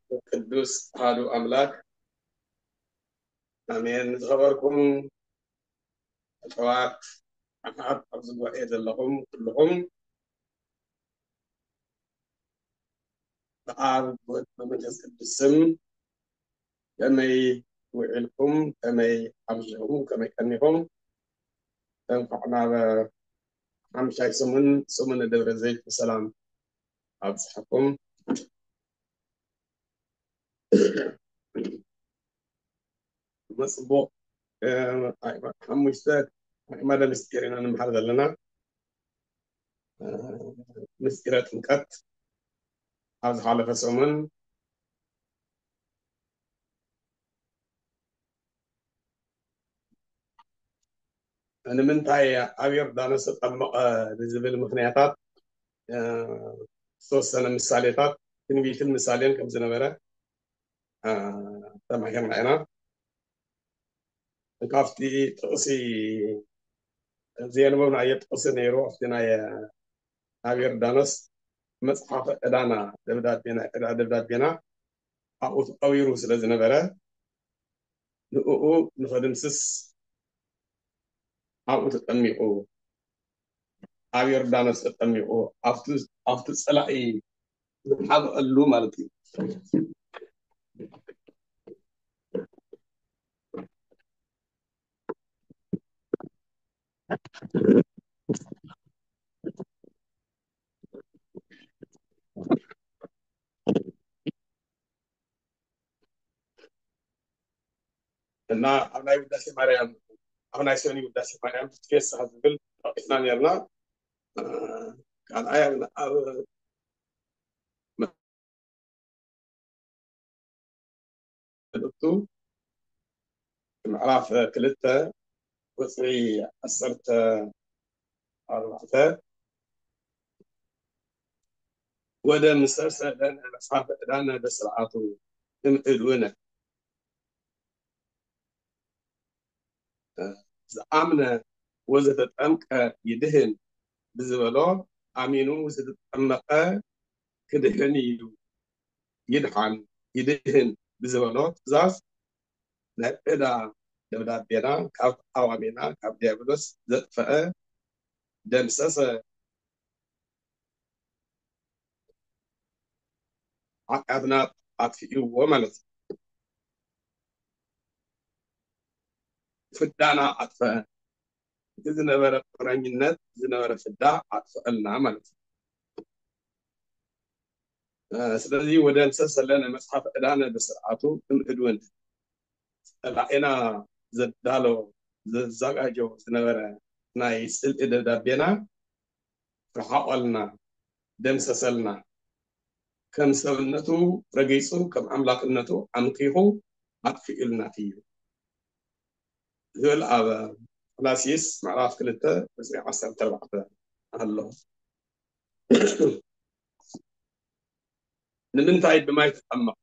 وقدوس هادو أملاك آمين زغبركم الحوات أحد أرزق وحيد لهم كلهم تعال بمجلس السم كما يوعلكم كما يحمشهم كما يكنهم تنفعنا بحمشاي سمن الدورة زيت بسلام أبصحكم مصبوح حمشتك ماذا مسكرين أنا محل لنا مسكرات مكت هذا حالة سمن أنا من تاي أبيض دانا ستم بزبل مخنياتات ሶስት ሰነ ምሳሌታት ትንቢትን ምሳሌን ከም ዝነበረ ተማሂርና ኢና ካብቲ ጥቕሲ ዘንበብናዮ ጥቕሲ ነይሩ ኣብቲ ናይ ኣብ ዮርዳኖስ መፅሓፈ ዕዳና ደብዳቤና ኣብኡ ተቐቢሩ ስለ ዝነበረ ንዕኡ ንኸድምስስ ኣብኡ ተጠሚቑ ኣብ ዮርዳኖስ ተጠሚቑ ኣብቲ ፀላኢ ዝሓብአሉ ማለት እዩ እና ኣብ ናይ ውዳሴ ማርያም ኣብ ናይ ሰኒ ውዳሴ ማርያም ትፌስሕ ዝብል ጠቂስና ነርና ካልኣይ ኣብ መልእክቱ ምዕራፍ 2 ቁፅሪ 14 ወደ ምሰሰለን መጽሐፍ ዕዳነ በስርዓቱ እምእድውነ ዝኣምነ ወዘተጠምቀ ይድህን ብዝበሎ ኣሚኑ ዝተጠመቀ ክድህን እዩ ይድሓን ይድህን ብዝበሎ ትእዛዝ ናይ ዕዳ ደብዳቤና ካብ ተቃዋሚና ካብ ዲያብሎስ ዘጥፈአ ደምሰሰ ዓቃብና ኣጥፊእዎ ማለት እዩ ፍዳና ኣጥፈአ እቲ ዝነበረ ቁረኝነት ዝነበረ ፍዳ ኣጥፍአልና ማለት እዩ ስለዚ ወደ ምሰስ ዘለና መፅሓፍ ዕዳነ ብስርዓቱ እምእድውን ፀላኢና ዘዳሎ ዘዘጋጆ ዝነበረ ናይ ስልኢ ደብዳቤና ረሓቆልና ደምሰሰልና ከም ሰብነቱ ረጊፁ ከም ኣምላክነቱ ኣምኪኹ ኣጥፊኡልና እዩ ዝብል ኣብ ቆላስይስ ምዕራፍ 2 ቁፅሪ 14 ኣሎ ንምንታይ ብማይ ተጠመቕ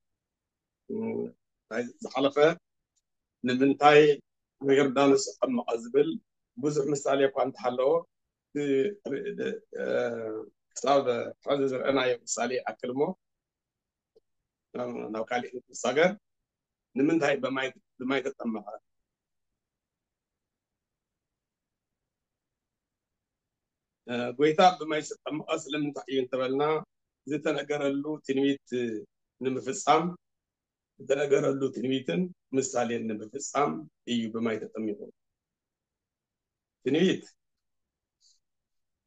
ዝሓለፈ ንምንታይ ዮርዳኖስ ተጠመቐ ዝብል ብዙሕ ምሳሌ እኳ እንተሃለዎ ክሳብ ሕዚ ዝረአናዮ ምሳሌ ኣክል እሞ ናብ ካሊእ ንሳገር ንምንታይ ብማይ ተጠመቐ ጎይታ ብማይ ዝተጠመቐ ስለምንታይ እዩ እንተበልና ዝተነገረሉ ትንቢት ንምፍፃም ዝተነገረሉ ትንቢትን ምሳሌን ንምፍፃም እዩ ብማይ ተጠሚቑ ትንቢት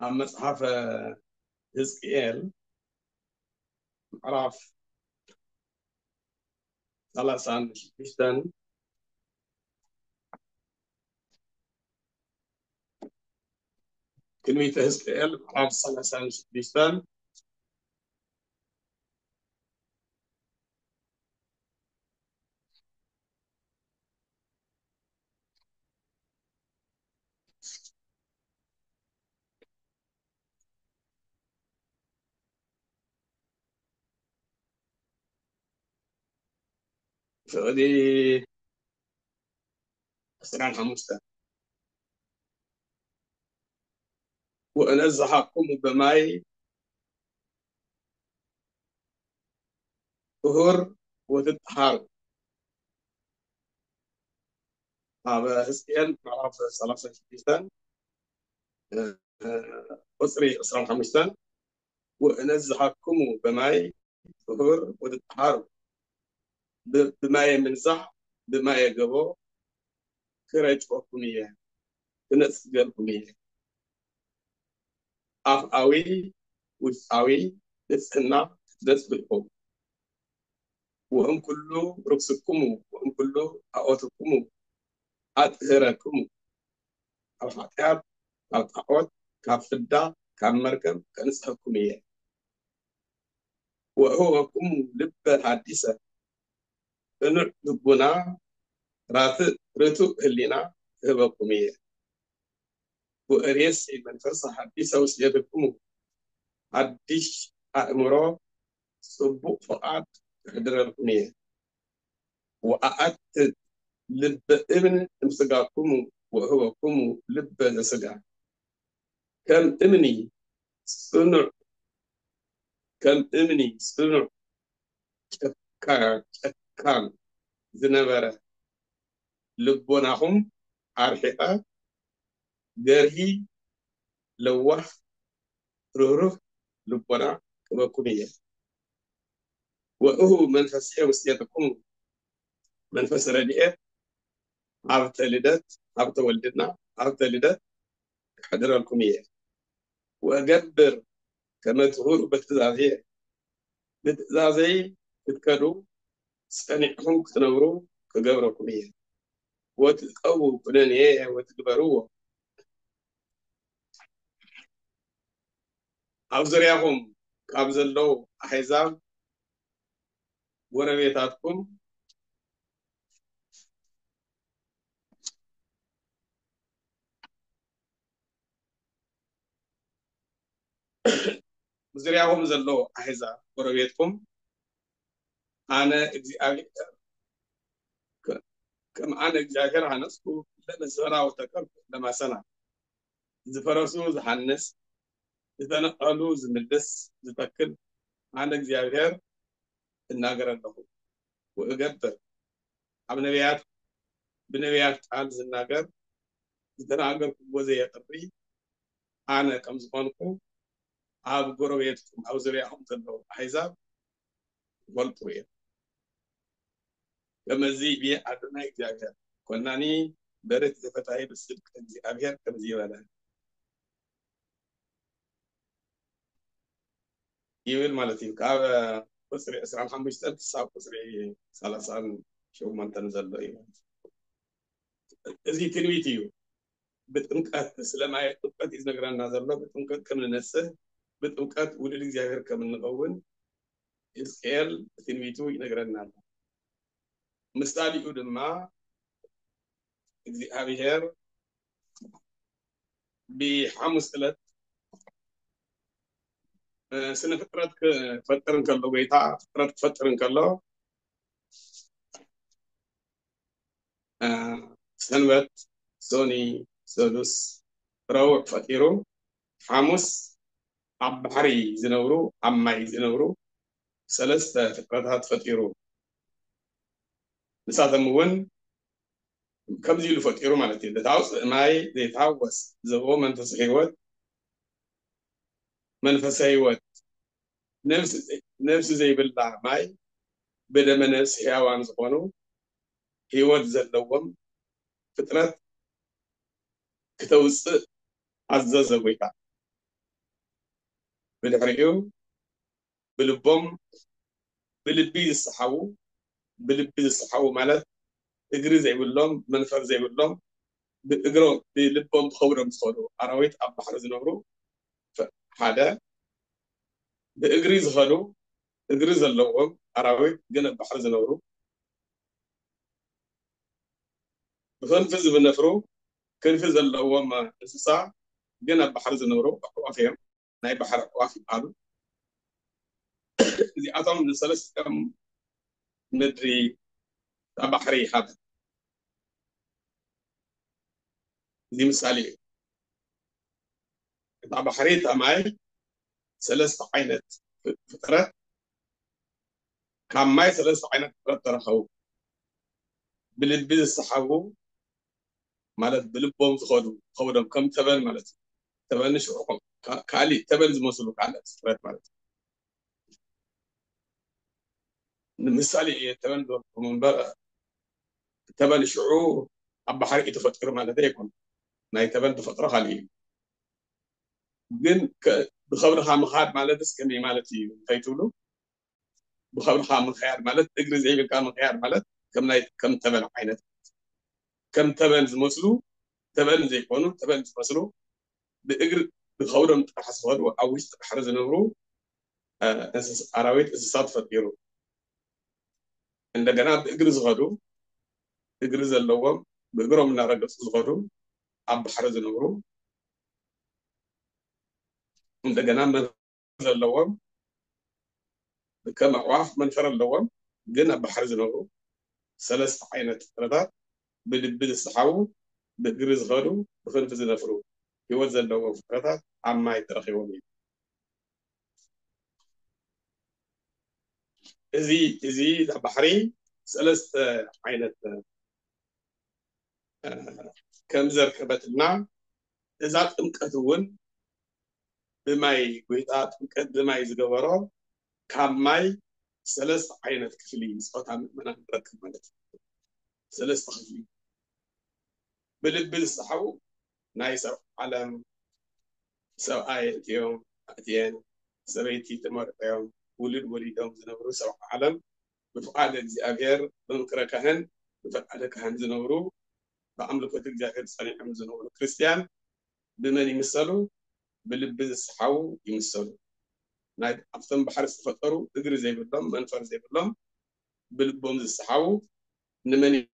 ኣብ መፅሓፈ ሕዝቅኤል ምዕራፍ 36 ትንቢተ ሕዝቅኤል ምዕራፍ 36 فقدي أسرع خمسة وأنزحكم بماي طهور وتطهر هذا حزقيال معرف 36 قصري 25 وأنزحكم بماء طهور وتطهر بماء منزح بماء قبو كرجكم إياه تنسجلكم إياه أفعوي وفعوي نسنا نسبكم وهم كله ركسكم وهم كله أوتكم أطهركم الحقيقة التعوت كفدا كمركب كنسحكم إياه وهو كم لب حديثة إنه لبنا رتو اللينا هبكم إياه وأريس من فرصة حديثة وسيادكم حديث أمره صبوا فقط قدركم إياه وأعدت لب ابن امسكاكم وهو كم لب نسجا كم امني صنع كم امني صنع كان زنبرة لبونهم عرحقة درهي لوح روح لبونا كمكمية وهو منفسه وسيادكم منفس رديئة عبت لدت عبت ولدنا عبت لدت حضر الكمية وأجبر كما تقول بتزازي تتكدوا سنعهم كتنوروا كجبركم إيه وتقووا كنانية وتكبروا أبزريهم كابزلو أحزاب وربيتاتكم بزريهم زلو أحزاب وربيتكم أنا كما أنا إجزاكر هنسكو لما سرا وتكر لما سنة زفرسو زحنس زتنقلو زملس زتكل أنا إجزاكر الناقر له وأقدر أبنبيات بنبيات عن الناقر زتناقر وزي يقري أنا كم زمانكم أب قربيتكم أو زريعهم زلو أحزاب والطويل كما زي بي أدنى إجزاكر كناني برت فتاي بالصدق إجزاكر كم زي ولا يويل مالتي كاب قصري أسرع خمسة تسعة قصري ثلاثة شو ما تنزل له إذا تنويتيو بتنقات سلام تنقات إذا نقرأ نازل له بتنقات كم النسة بتنقات ولد الجاهر كم النقون إسكال تنويتو نقرأ نازل مستعلي يقول ما إذا أبيهر بحمس ثلاث سنة فترة كله بيتا فترة كله سنوات سوني سودوس روح فتيرو حمص عب بحري زنورو عماي زنورو سلسة فقرات فتيرو لساته مون كم زيلو فتيرو مالتي لتعوز ماي لتعوز زغو منفس حيوت منفس حيوت نفس زي بالله ماي بدا منفس حيوان زغونو حيوت زلوم فطرت كتوس عزز ويتا بالحريو بلبم بلبي الصحاو بلبي الصحاو مالت اجري زي بلهم منفر زي بلهم بإجرام بلبهم خورم صاروا أراويت أب بحر زنورو فحدا بإجري زهلو إجري زلوهم أراويت جنب بحر زنورو بفنفذ بنفرو كنفذ اللوهم إنسان جنب بحر زنورو وافيهم ناي بحر وافي قالوا إذا أتم نسلس كم مدري بحري هذا دي مثالي بحري تماي سلس عينت فترة كماي ثلاثة عينات ترخو بلبز السحابو مالت بلبهم زخدو خودم كم تبن مالت تبن شو كالي تبن زمسلو كالي سفرات مالت مثالي تبن دور من برا تبن شعور أبا حرق تفكر مالت يكون ناي تبن تفكر خالي جن بخبرها مخاد مالت سكني مالتي فايتولو بخبرها مخيار مالت اجري زي كان مخيار مالت كم ناي كم تبن عينات كم تبن زمسلو تبن زي كونو تبن زمسلو بإجر بخورم تحسبه أو يست حرز نورو أراويت إسسات فكيرو عندنا بإجر زغدو إجر زلوام بإجرهم نارجس زغدو أب حرز نورو عندنا من زلوام بكم عواف من فر اللوام جنا بحرز نورو ثلاث عينات ثلاثات بلبد الصحاو بإجر زغدو بخنف زنفرو يوزع اللوام ثلاثات عما يترخي ومين إزي بحري ثلاث عينات كم زركبت النعم إذا تمكتون بماي قويتات تمكت بماي زقبرو كم ماي ثلاث عينات كفلي صوت عم من ركب مالت ثلاث كفلي بلب بالصحو نايس علم سو آية يوم أتين سبيتي تمر يوم وليدهم زنبرو سو علم بفعال الزئابير بمكر كهن بفعال كهن زنبرو بأملكة الجاهل صنيع زنبرو كريستيان بمن يمثلوا بلب الصحو يمثلوا نايد أفتن بحر استفطروا اجري زي باللم منفر زي باللم بلبهم زي الصحو نمني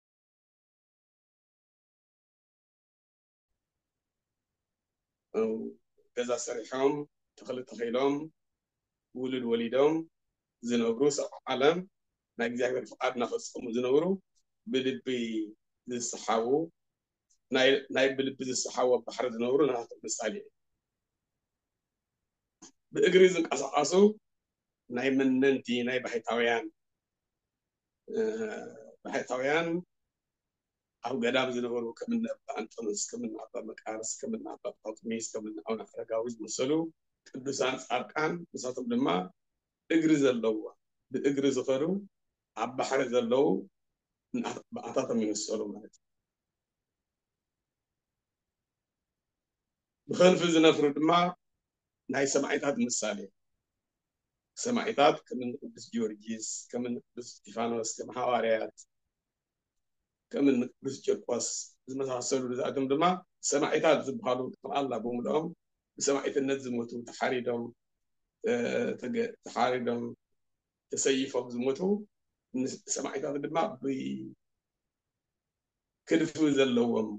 كذا سريحهم تخلي تخيلهم ولد وليدهم زنبرو سو عالم نايد جاهل فقاد نفسهم زنبرو بلبي زي الصحو نايد بلبي زي الصحو بحر زنبرو نهات المثالي بإجري زنك أسعاسو ناي من ننتي ناي بحيطاويان بحيطاويان أو قدام زنبرو كمن أنطونس كمن أبا مكارس كمن أبا بطميس كمن أونا فرقاوز مسلو ቅዱሳን ጻድቃን ንሳቶም ድማ እግሪ ዘለዎ ብእግሪ ዝኸዱ ኣብ ባሕሪ ዘለው በኣታቶም ይመስሉ ማለት እዩ ብኸንፊ ዝነፍሩ ድማ ናይ ሰማዕታት ምሳሌ ሰማዕታት ከምን ቅዱስ ጊዮርጊስ ከምን ቅዱስ እስጢፋኖስ ከም ሐዋርያት ከምን ቅዱስ ቂርቆስ ዝመሳሰሉ እዚኣቶም ድማ ሰማዕታት ዝበሃሉ ጠቕላላ ብምልኦም بسماعتነት ዝሞቱ ተሓሪዶም ተሰይፎም ዝሞቱ ሰማዕታት ድማ ብክድፊ ዘለዎም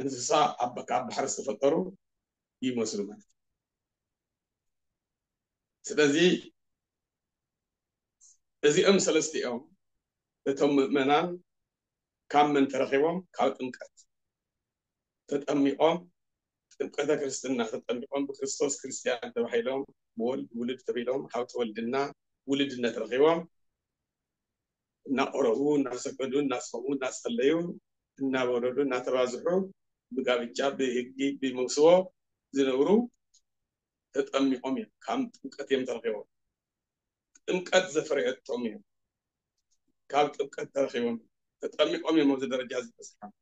እንስሳ ኣብ ባሕሪ ዝተፈጠሩ ይመስሉ ማለት ስለዚ እዚኦም ሰለስቲኦም እቶም ምእመናን ካብ መን ተረኺቦም ካብ ጥምቀት ተጠሚቆም ጥምቀተ ክርስትና ተጠሚቆም ብክርስቶስ ክርስቲያን ተባሂሎም ብወልድ ውልድ ተባሂሎም ሓውቲ ወልድና ውልድነት ረኺቦም እናቆረቡ እናሰገዱ እናስፈሙ እናጸለዩ እናወረዱ እናተባዝሑ ብጋብቻ ብህጊ ብመውስቦ ዝነብሩ ተጠሚቆም እዮም ካብ ጥምቀት እዮም ተረኺቦም ጥምቀት ዘፍረየቶም እዮም ካብ ጥምቀት ተረኺቦም ተጠሚቆም እዮም ኣብዚ ደረጃ ዝበፅሖም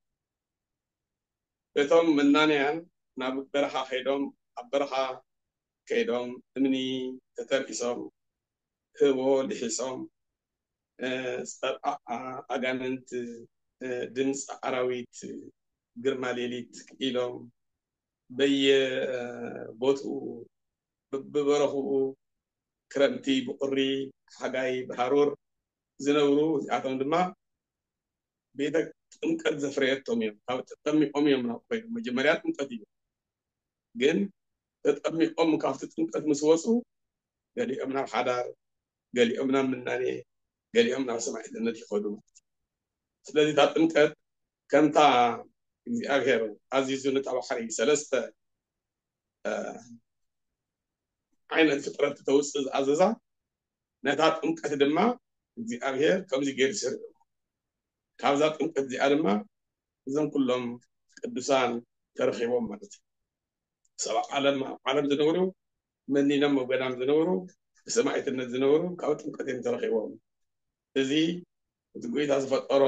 እቶም መናንያን ናብ በረኻ ኸይዶም ኣብ በረኻ ከይዶም እምኒ ተተርኢሶም ህቦ ልሒሶም ኣጋንንት ድምፂ ኣራዊት ግርማ ሌሊት ኢሎም በየቦትኡ ብበረኽኡ ክረምቲ ብቁሪ ሓጋይ ብሃሩር ዝነብሩ እዚኣቶም ድማ ቤተ ጥምቀት ዘፍረየቶም እዮም ካብ ተጠሚቆም እዮም ናብ ኮይኖ መጀመርያ ጥምቀት እዩ ግን ተጠሚቆም ካብቲ ጥምቀት ምስ ወፁ ገሊኦም ናብ ሓዳር ገሊኦም ናብ ምናኔ ገሊኦም ናብ ሰማዕትነት ይኸዱ ስለዚ እታ ጥምቀት ከምታ እግዚኣብሔር ኣዚዙ ነታ ባሕሪ ሰለስተ ዓይነት ፍጥረት ተውፅእ ዝኣዘዛ ነታ ጥምቀት ድማ እግዚአብሔር ከምዚ ገይሩ ይሰርዕ ካብዛ ጥምቀት እዚኣ ድማ እዞም ኩሎም ቅዱሳን ተረኺቦም ማለት እዩ ሰብኣ ዓለም ዝነብሩ መኒኖም ኣብ ገዳም ዝነብሩ ብሰማዕትነት ዝነብሩ ካብ ጥምቀት እዮም ተረኺቦም እዚ እቲ ጎይታ ዝፈጠሮ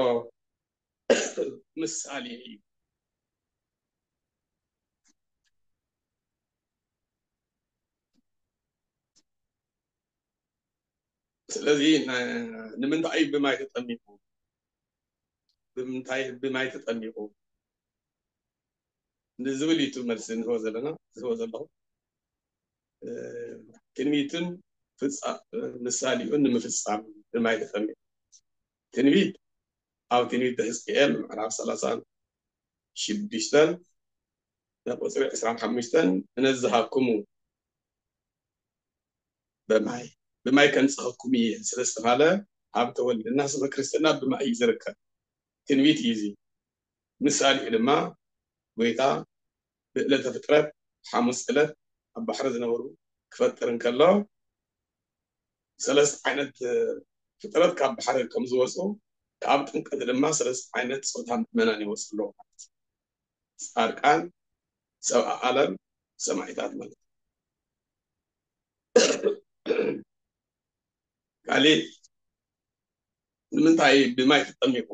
ምሳሌ እዩ ስለዚ ንምንታይ ብማይ ተጠሚቁ ብማይ ተጠሚቁ ንዝብል እዩ መልሲ ንህቦ ዘለኹ ትንቢትን ምሳሌኡን ንምፍፃም ብማይ ተጠሚቁ ትንቢት ኣብ ትንቢት ሕዝቅኤል ምዕራፍ 36 ቁፅሪ 25 እነዝሃብኩሙ ብማይ ከንፅኸኩም እየ ስለዝተባሃለ ኣብ ተወልድና ስመ ክርስትና ብማይ እዩ ዝርከብ ትንቢት እዩ እዚ ምሳሌኡ ድማ ጎይታ ብዕለተ ፍጥረት ሓሙስ ዕለት ኣብ ባሕሪ ዝነበሩ ክፈጥር እንከሎ ሰለስተ ዓይነት ፍጥረት ካብ ባሕሪ ከም ዝወፁ ካብ ጥምቀት ድማ ሰለስተ ዓይነት ፆታ ምእመናን ይወፁ ኣለዎ ማለት ፃድቃን ሰብኣ ዓለም ሰማዕታት ማለት ካሊእ ንምንታይ ብማይ ተጠሚቁ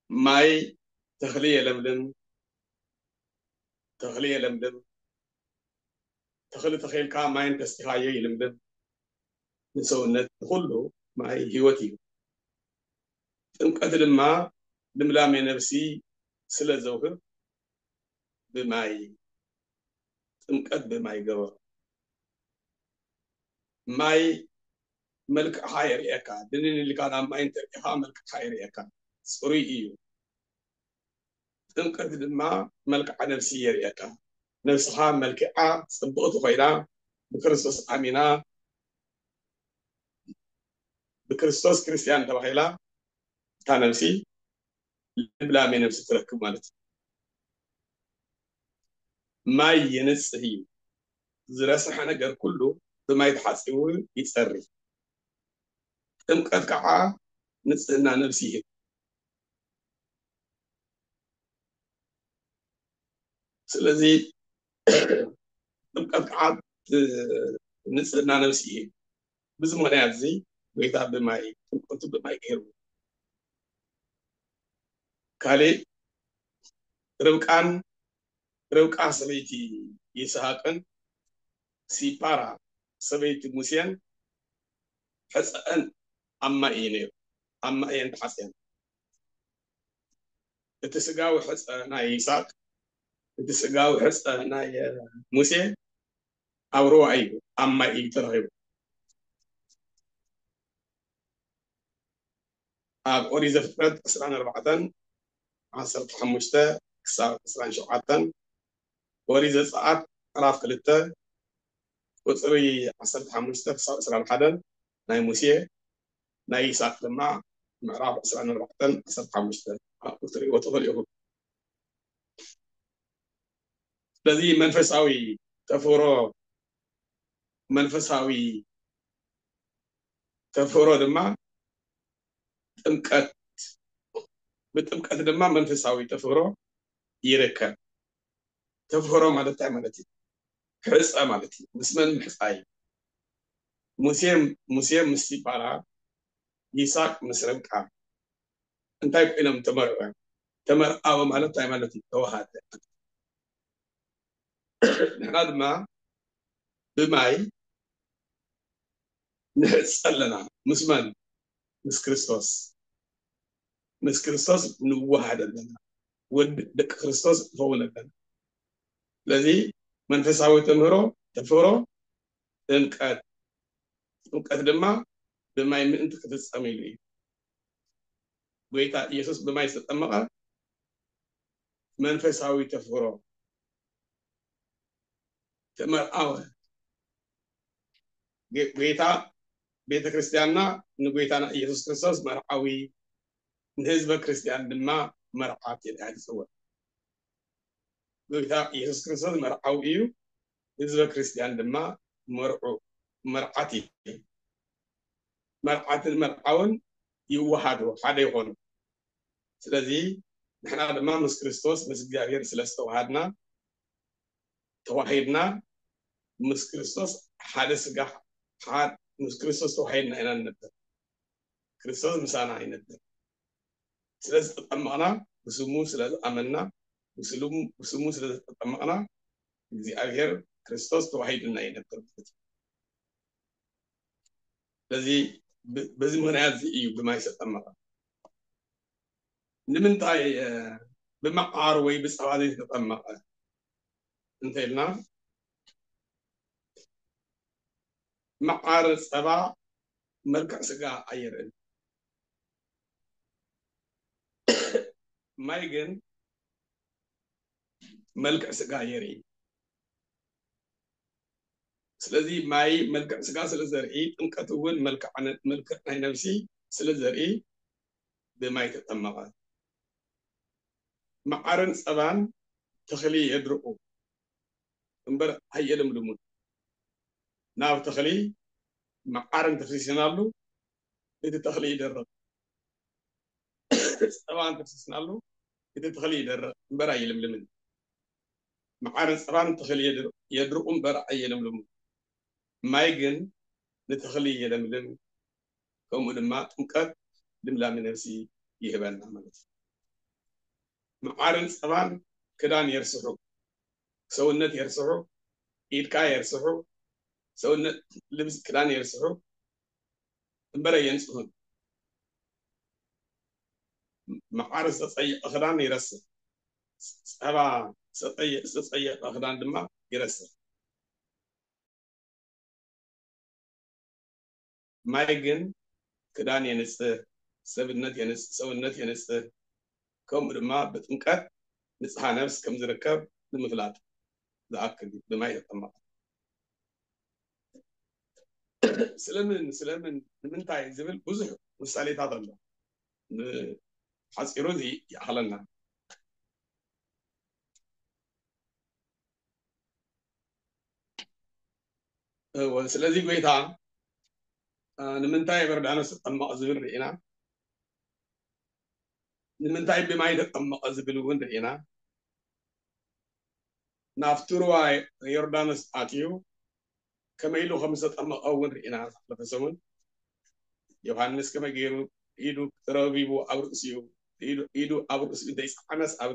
ማይ ተኽሊ የለምልም ተኽሊ ተኺልካ ማይን ተስቲኻዮ ይልምልም ንሰውነት ኩሉ ማይ ህይወት እዩ ጥምቀት ድማ ልምላሜ ነፍሲ ስለ ዘውህብ ብማይ ጥምቀት ብማይ ገበሮ ማይ መልክዕኻ የርእየካ ድንን ኢልካ ናብ ማይ እንተሪእኻ መልክዕኻ የርእየካ ፅሩይ እዩ ጥምቀት ድማ መልክዓ ነፍሲ የርእየካ ነፍስኻ መልክዓ ፅብቕቲ ኮይና ብክርስቶስ ኣሚና ብክርስቶስ ክርስቲያን ተባሂላ እታ ነፍሲ ልምላሜ ነፍሲ ትረክብ ማለት እዩ ማይ የንፅህ እዩ ዝረስሐ ነገር ኩሉ ብማይ ተሓፂቡ ይፀሪ ጥምቀት ከዓ ንፅህና ነፍሲ ይህብ ስለዚ ጥምቀት ከዓ ንፅህና ነፍሲ ይህብ ብዙ ምክንያት እዚ ጎይታ ብማይ ጥምቀቱ ብማይ ገይሩ ካሊእ ርብቃ ሰበይቲ ይስሐቅን ሲፓራ ሰበይቲ ሙሴን ሕፀአን ኣብ ማይ እዩ ነይሩ ኣብ ማይ እየን ተሓፅየን እቲ ስጋዊ ሕፀ ናይ ይስሐቅ እቲ ስጋዊ ሕፀ ናይ ሙሴ ኣብ ሩባ እዩ ኣብ ማይ እዩ ተረኺቡ ኣብ ኦሪት ዘፍጥረት 24:15 ክሳብ 27 ኦሪት ዘፀአት ምዕራፍ 2 ቁፅሪ 15 ክሳብ 21 ናይ ሙሴ ናይ ይስሐቅ ድማ ምዕራፍ 24:15 ኣብኡ ትሪእዎ ትኽእሉ ኢኹም ስለዚ መንፈሳዊ ተፍሮ ድማ ጥምቀት ብጥምቀት ድማ መንፈሳዊ ተፍሮ ይርከብ ተፍሮ ማለት እንታይ ማለት እዩ ሕፀ ማለት እዩ ምስ መን ምሕፃይ ሙሴ ምስ ሲፓራ ይስሐቅ ምስ ርብቃ እንታይ ኮይኖም ተመርዓወ ማለት እንታይ ማለት እዩ ተዋሃደ ንሕና ድማ ብማይ ንሕፀ ኣለና ምስ መን ምስ ክርስቶስ ንዋሃድ ኣለና ወዲ ደቂ ክርስቶስ ንኸውን ኣለና ስለዚ መንፈሳዊ ተፍሮ ጥምቀት ድማ ብማይ ምእንቲ ክፍፀም ኢሉ እዩ ጎይታ ኢየሱስ ብማይ ዝተጠመቐ መንፈሳዊ ተፍሮ ተመርዓወ ጎይታ ቤተ ክርስቲያንና ንጎይታና ኢየሱስ ክርስቶስ መርዓዊ ንህዝበ ክርስቲያን ድማ መርዓት ይልዓ ዝፅዋዕ ጌታ ኢየሱስ ክርስቶስ መርዓዊ እዩ ህዝበ ክርስቲያን ድማ መርዓት እዩ መርዓትን መርዓውን ይወሃዱ ሓደ ይኾኑ ስለዚ ንሕና ድማ ምስ ክርስቶስ ምስ እግዚአብሔር ስለ ዝተዋሃድና ተዋሂድና ምስ ክርስቶስ ሓደ ስጋ ምስ ክርስቶስ ተዋሂድና ኢና ንነብር ክርስቶስ ምሳና ይነብር ስለዚ ተጠመቕና ብስሙ ስለዝኣመና ብስሙ ስለዝተጠመቕና እግዚአብሔር ክርስቶስ ተዋሂድና ይነብር ስለዚ በዚ ምክንያት እዚ እዩ ብማይ ዝተጠመቐ ንምንታይ ብመዓር ወይ ብፀባ ዘይተጠመቐ እንተኢልና መዓር ፀባ መልክዕ ስጋ ኣየርእን ማይ ግን መልክዕ ስጋ የርኢ ስለዚ ማይ መልክዕ ስጋ ስለ ዘርኢ ጥምቀት እውን መልክዕ ናይ ነፍሲ ስለ ዘርኢ ብማይ ተጠመቐ መዓርን ፀባን ተኽሊ የድርቁ እምበር ኣይየለምልሙን ናብ ተኽሊ መዓርን ተፍሲስናሉ እቲ ተኽሊ ይደርቅ ፀባን ተፍሲስናሉ እቲ ተኽሊ ይደርቅ እምበር ኣይለምልምን መዓርን ፀባን ተኽሊ የድርቁ እምበር ኣይለምልሙን ማይ ግን ንተኽሊ የለምልም ከምኡ ድማ ጥምቀት ልምላሜ ነፍሲ ይህበና ማለት እዩ መዓርን ፀባን ክዳን የርስሑ ሰውነት የርስሑ ኢድካ የርስሑ ሰውነት ልብስ ክዳን የርስሑ እምበር የንፅሁን መዓር ዝተፀየቐ ክዳን ይረስሕ ፀባ ዝተፀየቐ ክዳን ድማ ይረስሕ ማይ ግን ክዳን የንፅህ ሰውነት የንፅህ ከምኡ ድማ ብጥምቀት ንፅሓ ነፍስ ከም ዝርከብ ንምፍላጥ ዝኣክል ብማይ ተጠመቐ ስለምን ንምንታይ ዝብል ብዙሕ ምሳሌታት ኣሎ ሓፂሩ እዚ ይኣኽለና ስለዚ ጎይታ ንምንታይ በርዳኖስ ተጠመቐ ዝብል ርኢና ንምንታይ ብማይ ተጠመቐ ዝብል እውን ርኢና ናብቲ ሩባ ዮርዳኖስ ኣትዩ ከመይ ኢሉ ከም ዝተጠመቐ እውን ርኢና ዝሓለፈ ሰሙን ዮሃንስ ከመይ ገይሩ ኢዱ ረቢቡ ኣብ ርእሲኡ ኢዱ ኣብ ርእሲኡ ዘይፀዓነስ ኣብ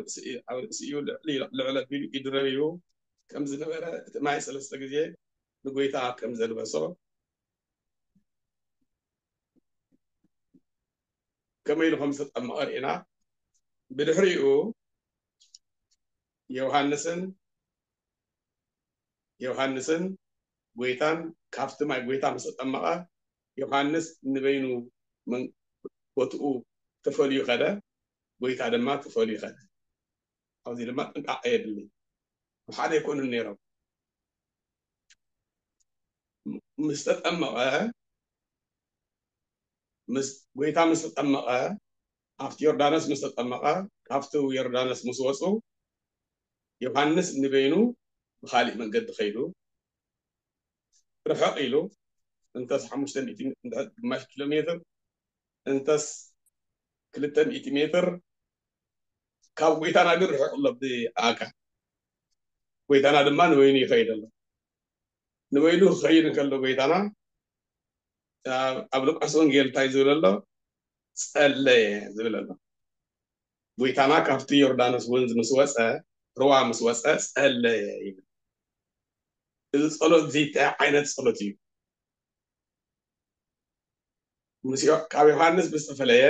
ርእሲኡ ልዕል ኣቢሉ ኢዱ ረቢቡ ከም ዝነበረ እቲ ማይ 3 ግዜ ንጎይታ ከም ዘልበሶ ከመይ ኢሉ ከም ዝተጠመቐ ርኢና ብድሕሪኡ ዮሃንስን ጎይታን ካብቲ ማይ ጎይታ ምስ ተጠመቐ ዮሃንስ ንበይኑ ቦትኡ ተፈልዩ ኸደ ጎይታ ድማ ተፈልዩ ኸደ ኣብዚ ድማ ጥንቃቐ የድሊ ሓደ ይኮኑን ነይሮም ምስ ተጠመቐ ጎይታ ምስ ተጠመቐ ኣብቲ ዮርዳኖስ ምስ ተጠመቐ ካብቲ ዮርዳኖስ ምስ ወፁ ዮሃንስ ንበይኑ ብካሊእ መንገዲ ኸይዱ ርሕቕ ኢሉ እንተስ 500 ግማሽ ኪሎ ሜትር እንተስ 200 ሜትር ካብ ጎይታና ግን ርሕቕ ኣሎ ብኣካል ጎይታና ድማ ንበይኑ ይኸይድ ኣሎ ንበይኑ ክኸይድ እንከሎ ጎይታና ኣብ ሉቃስ ወንጌል እንታይ ዝብል ኣሎ ጸለየ ዝብል ኣሎ ጎይታና ካብቲ ዮርዳኖስ ወንዝ ምስ ወፀ ሩባ ምስ ወፀ ጸለየ ይብል እዚ ጸሎት እዚ እንታይ ዓይነት ጸሎት እዩ ካብ ዮሃንስ ብዝተፈለየ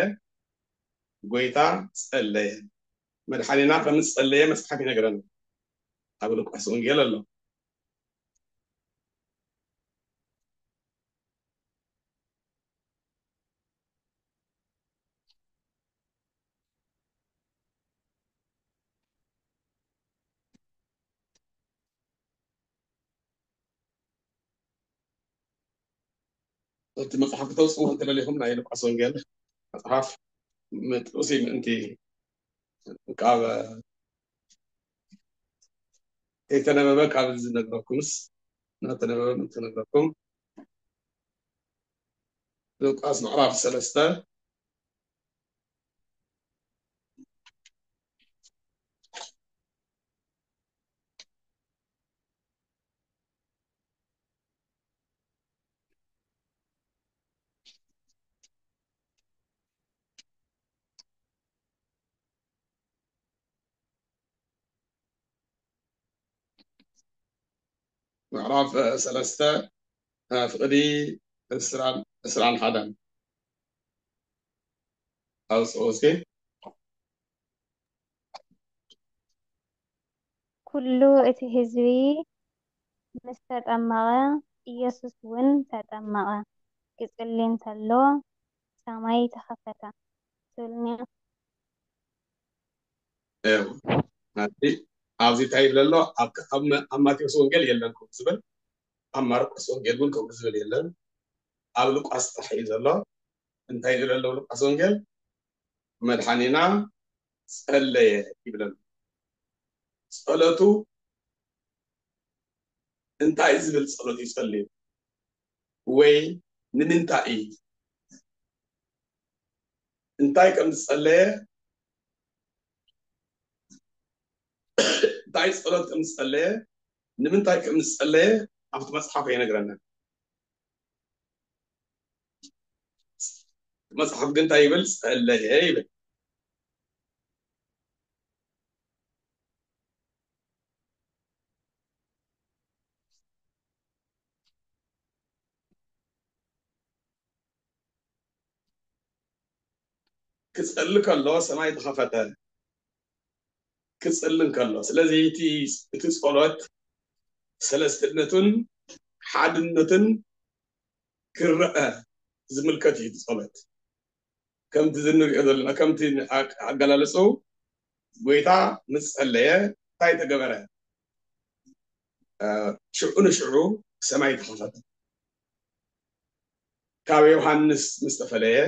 ጎይታ ጸለየ መድሓኒና ከም ዝጸለየ መፅሓፍ ይነግረና ኣብ ሉቃስ ወንጌል ኣሎ እቲ መፅሓፍ ተውፅኡ እንትደሊኹም ናይ ሉቃስ ወንጌል መፅሓፍ متوسي انت كاب تنبأ كاب زنقركمس نتنبأ تنقركم لوقاس معرف سلسته معرف سلسته فقدي اسران حدا او اوسكي ኩሉ እቲ ህዝቢ ምስ ተጠመቐ ኢየሱስ እውን ተጠመቐ ክጽሊ እንተሎ ሰማይ ተኸፈተ ትብልኒ هذه ኣብዚ እንታይ ይብል ኣሎ ኣብ ማቴዎስ ወንጌል የለንኩም ዝብል ኣብ ማርቆስ ወንጌል እውን ከምኡ ዝብል የለን ኣብ ሉቃስ ጥራሕ እዩ ዘሎ እንታይ ይብል ኣሎ ሉቃስ ወንጌል መድሓኒና ጸለየ ይብለና ጸሎቱ እንታይ ዝብል ጸሎት ይጸልይ ወይ ንምንታይ እንታይ ከም ዝጸለየ እንታይ ጸሎት ከም ዝጸለየ ንምንታይ ከም ዝጸለየ ኣብቲ መጽሓፍ ይነግረና መጽሓፍ ግን እንታይ ይብል ጸለየ ይብል ክጸሊ ከሎ ሰማይ ተኸፈተ ክጽልን ከሎ ስለዚ እቲ ጸሎት ሰለስትነቱን ሓድነቱን ክርአ ዝምልከት እዩ ጸሎት ከምቲ ዝንሪኦ ዘለና ከምቲ ኣገላለጹ ጎይታ ምስ ጸለየ እንታይ ተገበረ ሽዑ ንሽዑ ሰማይ ተኸፈተ ካብ ዮሃንስ ምስ ተፈለየ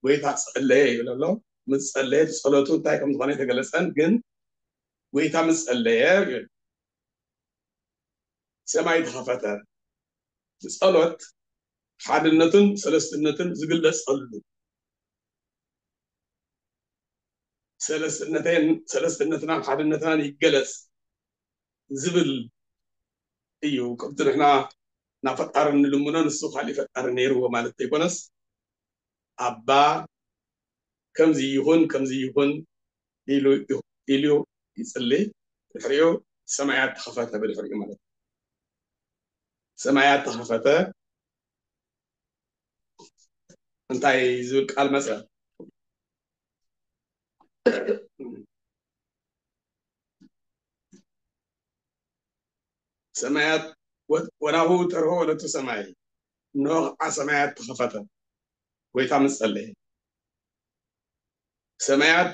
ጎይታ ጸለየ ይብል ኣሎ ምስ ጸለየ ጸሎቱ እንታይ ከም ዝኾነ የተገለጸን ግን ጎይታ ምስ ጸለየ ሰማይ ተኸፈተ ጸሎት ሓድነትን ሰለስትነትን ዝግለጸሉ ሰለስትነትናን ሓድነትናን ይገለጽ ዝብል እዩ ከምቲ ንሕና ናብ ፈጣሪ እንልምኖ ንሱ ካሊእ ፈጣሪ ነይርዎ ማለት ዘይኮነስ ኣባ ከምዚ ይኹን ኢሉ ይጽልይ ድሕሪኡ ሰማያት ተኸፈተ ብድሕሪኡ ማለት ሰማያት ተኸፈተ እንታይ ዝብል ቃል መጽ ሰማያት ወናሁ ተርሆ ወለቱ ሰማይ እነሆ ሰማያት ተኸፈተ ጎይታ ምስ ጸለየ ሰማያት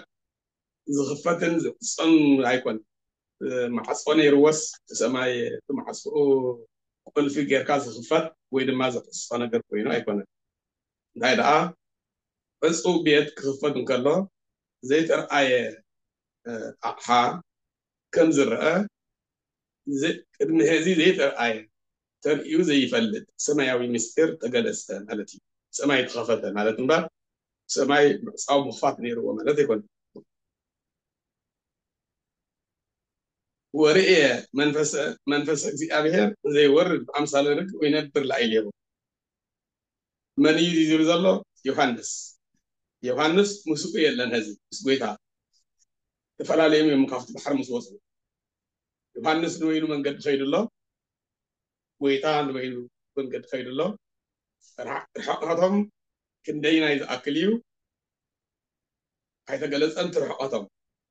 ዝኽፈትን ዝዕፀን ኣይኮን ማዕፆ ነይርዎስ ሰማይ ማዕፅኡ ቁልፊ ጌርካ ዝኽፈት ወይ ድማ ዘፍፅሶ ነገር ኮይኑ ኣይኮነን እንታይ ደኣ ዕፁ ቤት ክኽፈት እንከሎ ዘይተረኣየ ኣቕሓ ከም ዝርአ ቅድሚ ሕዚ ዘይተረኣየ ተርእዩ ዘይፈልጥ ሰማያዊ ምስጢር ተገለጸ ማለት እዩ ሰማይ ተኸፈተ ማለት እምበር ሰማይ ምዕፃው ምኽፋት ነይርዎ ማለት ኣይኮነን ورئي منفس እግዚአብሔር ዘይወርድ በአምሳለ ርግብ ወይነብር ላዕሌሁ መን እዩ ዝብል ዘሎ ዮሐንስ ምስኡ የለን ህዝቢ ምስ ጎይታ ተፈላለዮም እዮም ካብቲ ባሕር ምስ ወፁ ዮሐንስ ንበይኑ መንገዲ ኸይዱ ኣሎ ጎይታ ንበይኑ መንገዲ ኸይዱ ኣሎ ርሕቐቶም ክንደይናይ ዝኣክል እዩ ኣይተገለፀን ትርሕቐቶም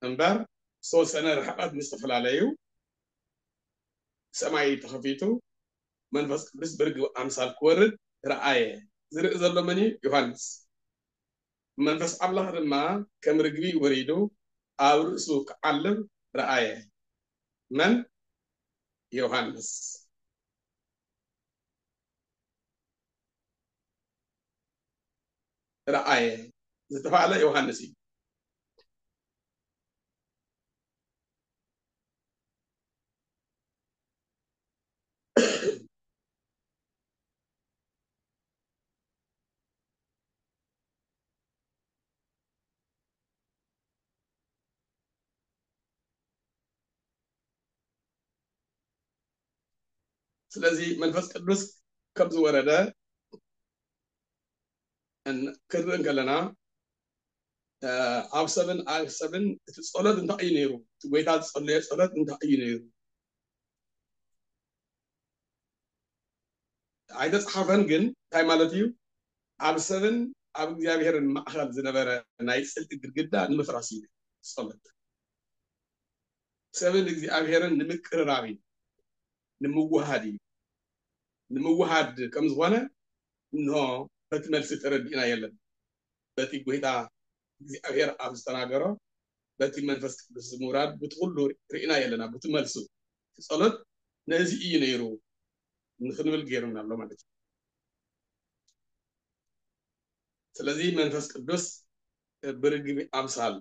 እምበር ዝተወሰነ ርሕቐት ምስ ተፈላለዩ ሰማይ ተኸፊቱ መንፈስ ቅዱስ ብርግብ ኣምሳል ክወርድ ረኣየ ዝርኢ ዘሎ መን እዩ ዮሐንስ መንፈስ ኣምላኽ ድማ ከም ርግቢ ወሪዱ ኣብ ርእሱ ክዓልብ ረኣየ መን ዮሐንስ ረኣየ ዝተፋለ ዮሐንስ እዩ ስለዚህ መንፈስ ቅዱስ ከም ዝወረደ ክንርኢ ከለና ኣብ ሰብን እቲ ጸሎት እንታይ እዩ ነይሩ እቲ ጎይታ ዝጸለየ ጸሎት እንታይ እዩ ነይሩ ኣይተጻሓፈን ግን እንታይ ማለት እዩ ኣብ ሰብን ኣብ እግዚአብሔርን ማእኸል ዝነበረ ናይ ጽልኢ ግድግዳ ንምፍራስ እዩ ጸሎት ሰብን እግዚአብሔርን ንምቅርራብ እዩ ንምውሃድ እዩ ንምውሃድ ከም ዝኾነ እንሆ በቲ መልሲ ተረዲእና የለን በቲ ጎይታ እግዚአብሔር ኣብ ዝተናገሮ በቲ መንፈስ ቅዱስ ዝምውራድ በቲ ኩሉ ርኢና የለና በቲ መልሱ ጸሎት ነዚ እዩ ነይሩ ንክንብል ገይሩና ኣሎ ማለት እዩ ስለዚህ መንፈስ ቅዱስ ብርግቢ ኣምሳል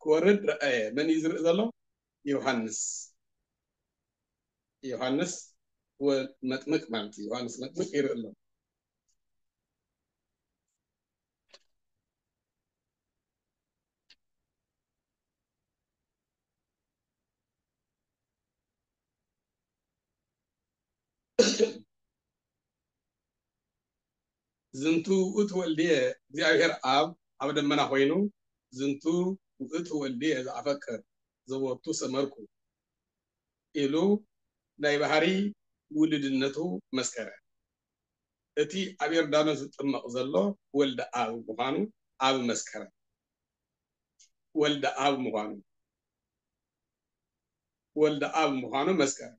ክወርድ ረአየ መን እዩ ዝርኢ ዘሎ ዮሐንስ መጥምቅ ማለት እዩ ዮሐንስ መጥምቅ ይርኢ ኣሎ ዝንቱ ውእቱ ወልድየ እግዚአብሔር ኣብ ደመና ኮይኑ ዝንቱ ውእቱ ወልድየ ዝኣፈቅር ዘወቱ ሰመርኩ ኢሉ ናይ ባህሪ ውልድነቱ መስከረ እቲ ኣብ ዮርዳኖስ ዝጥመቕ ዘሎ ወልደ ኣብ ምዃኑ ኣብ መስከረ ወልደ ኣብ ምዃኑ መስከረ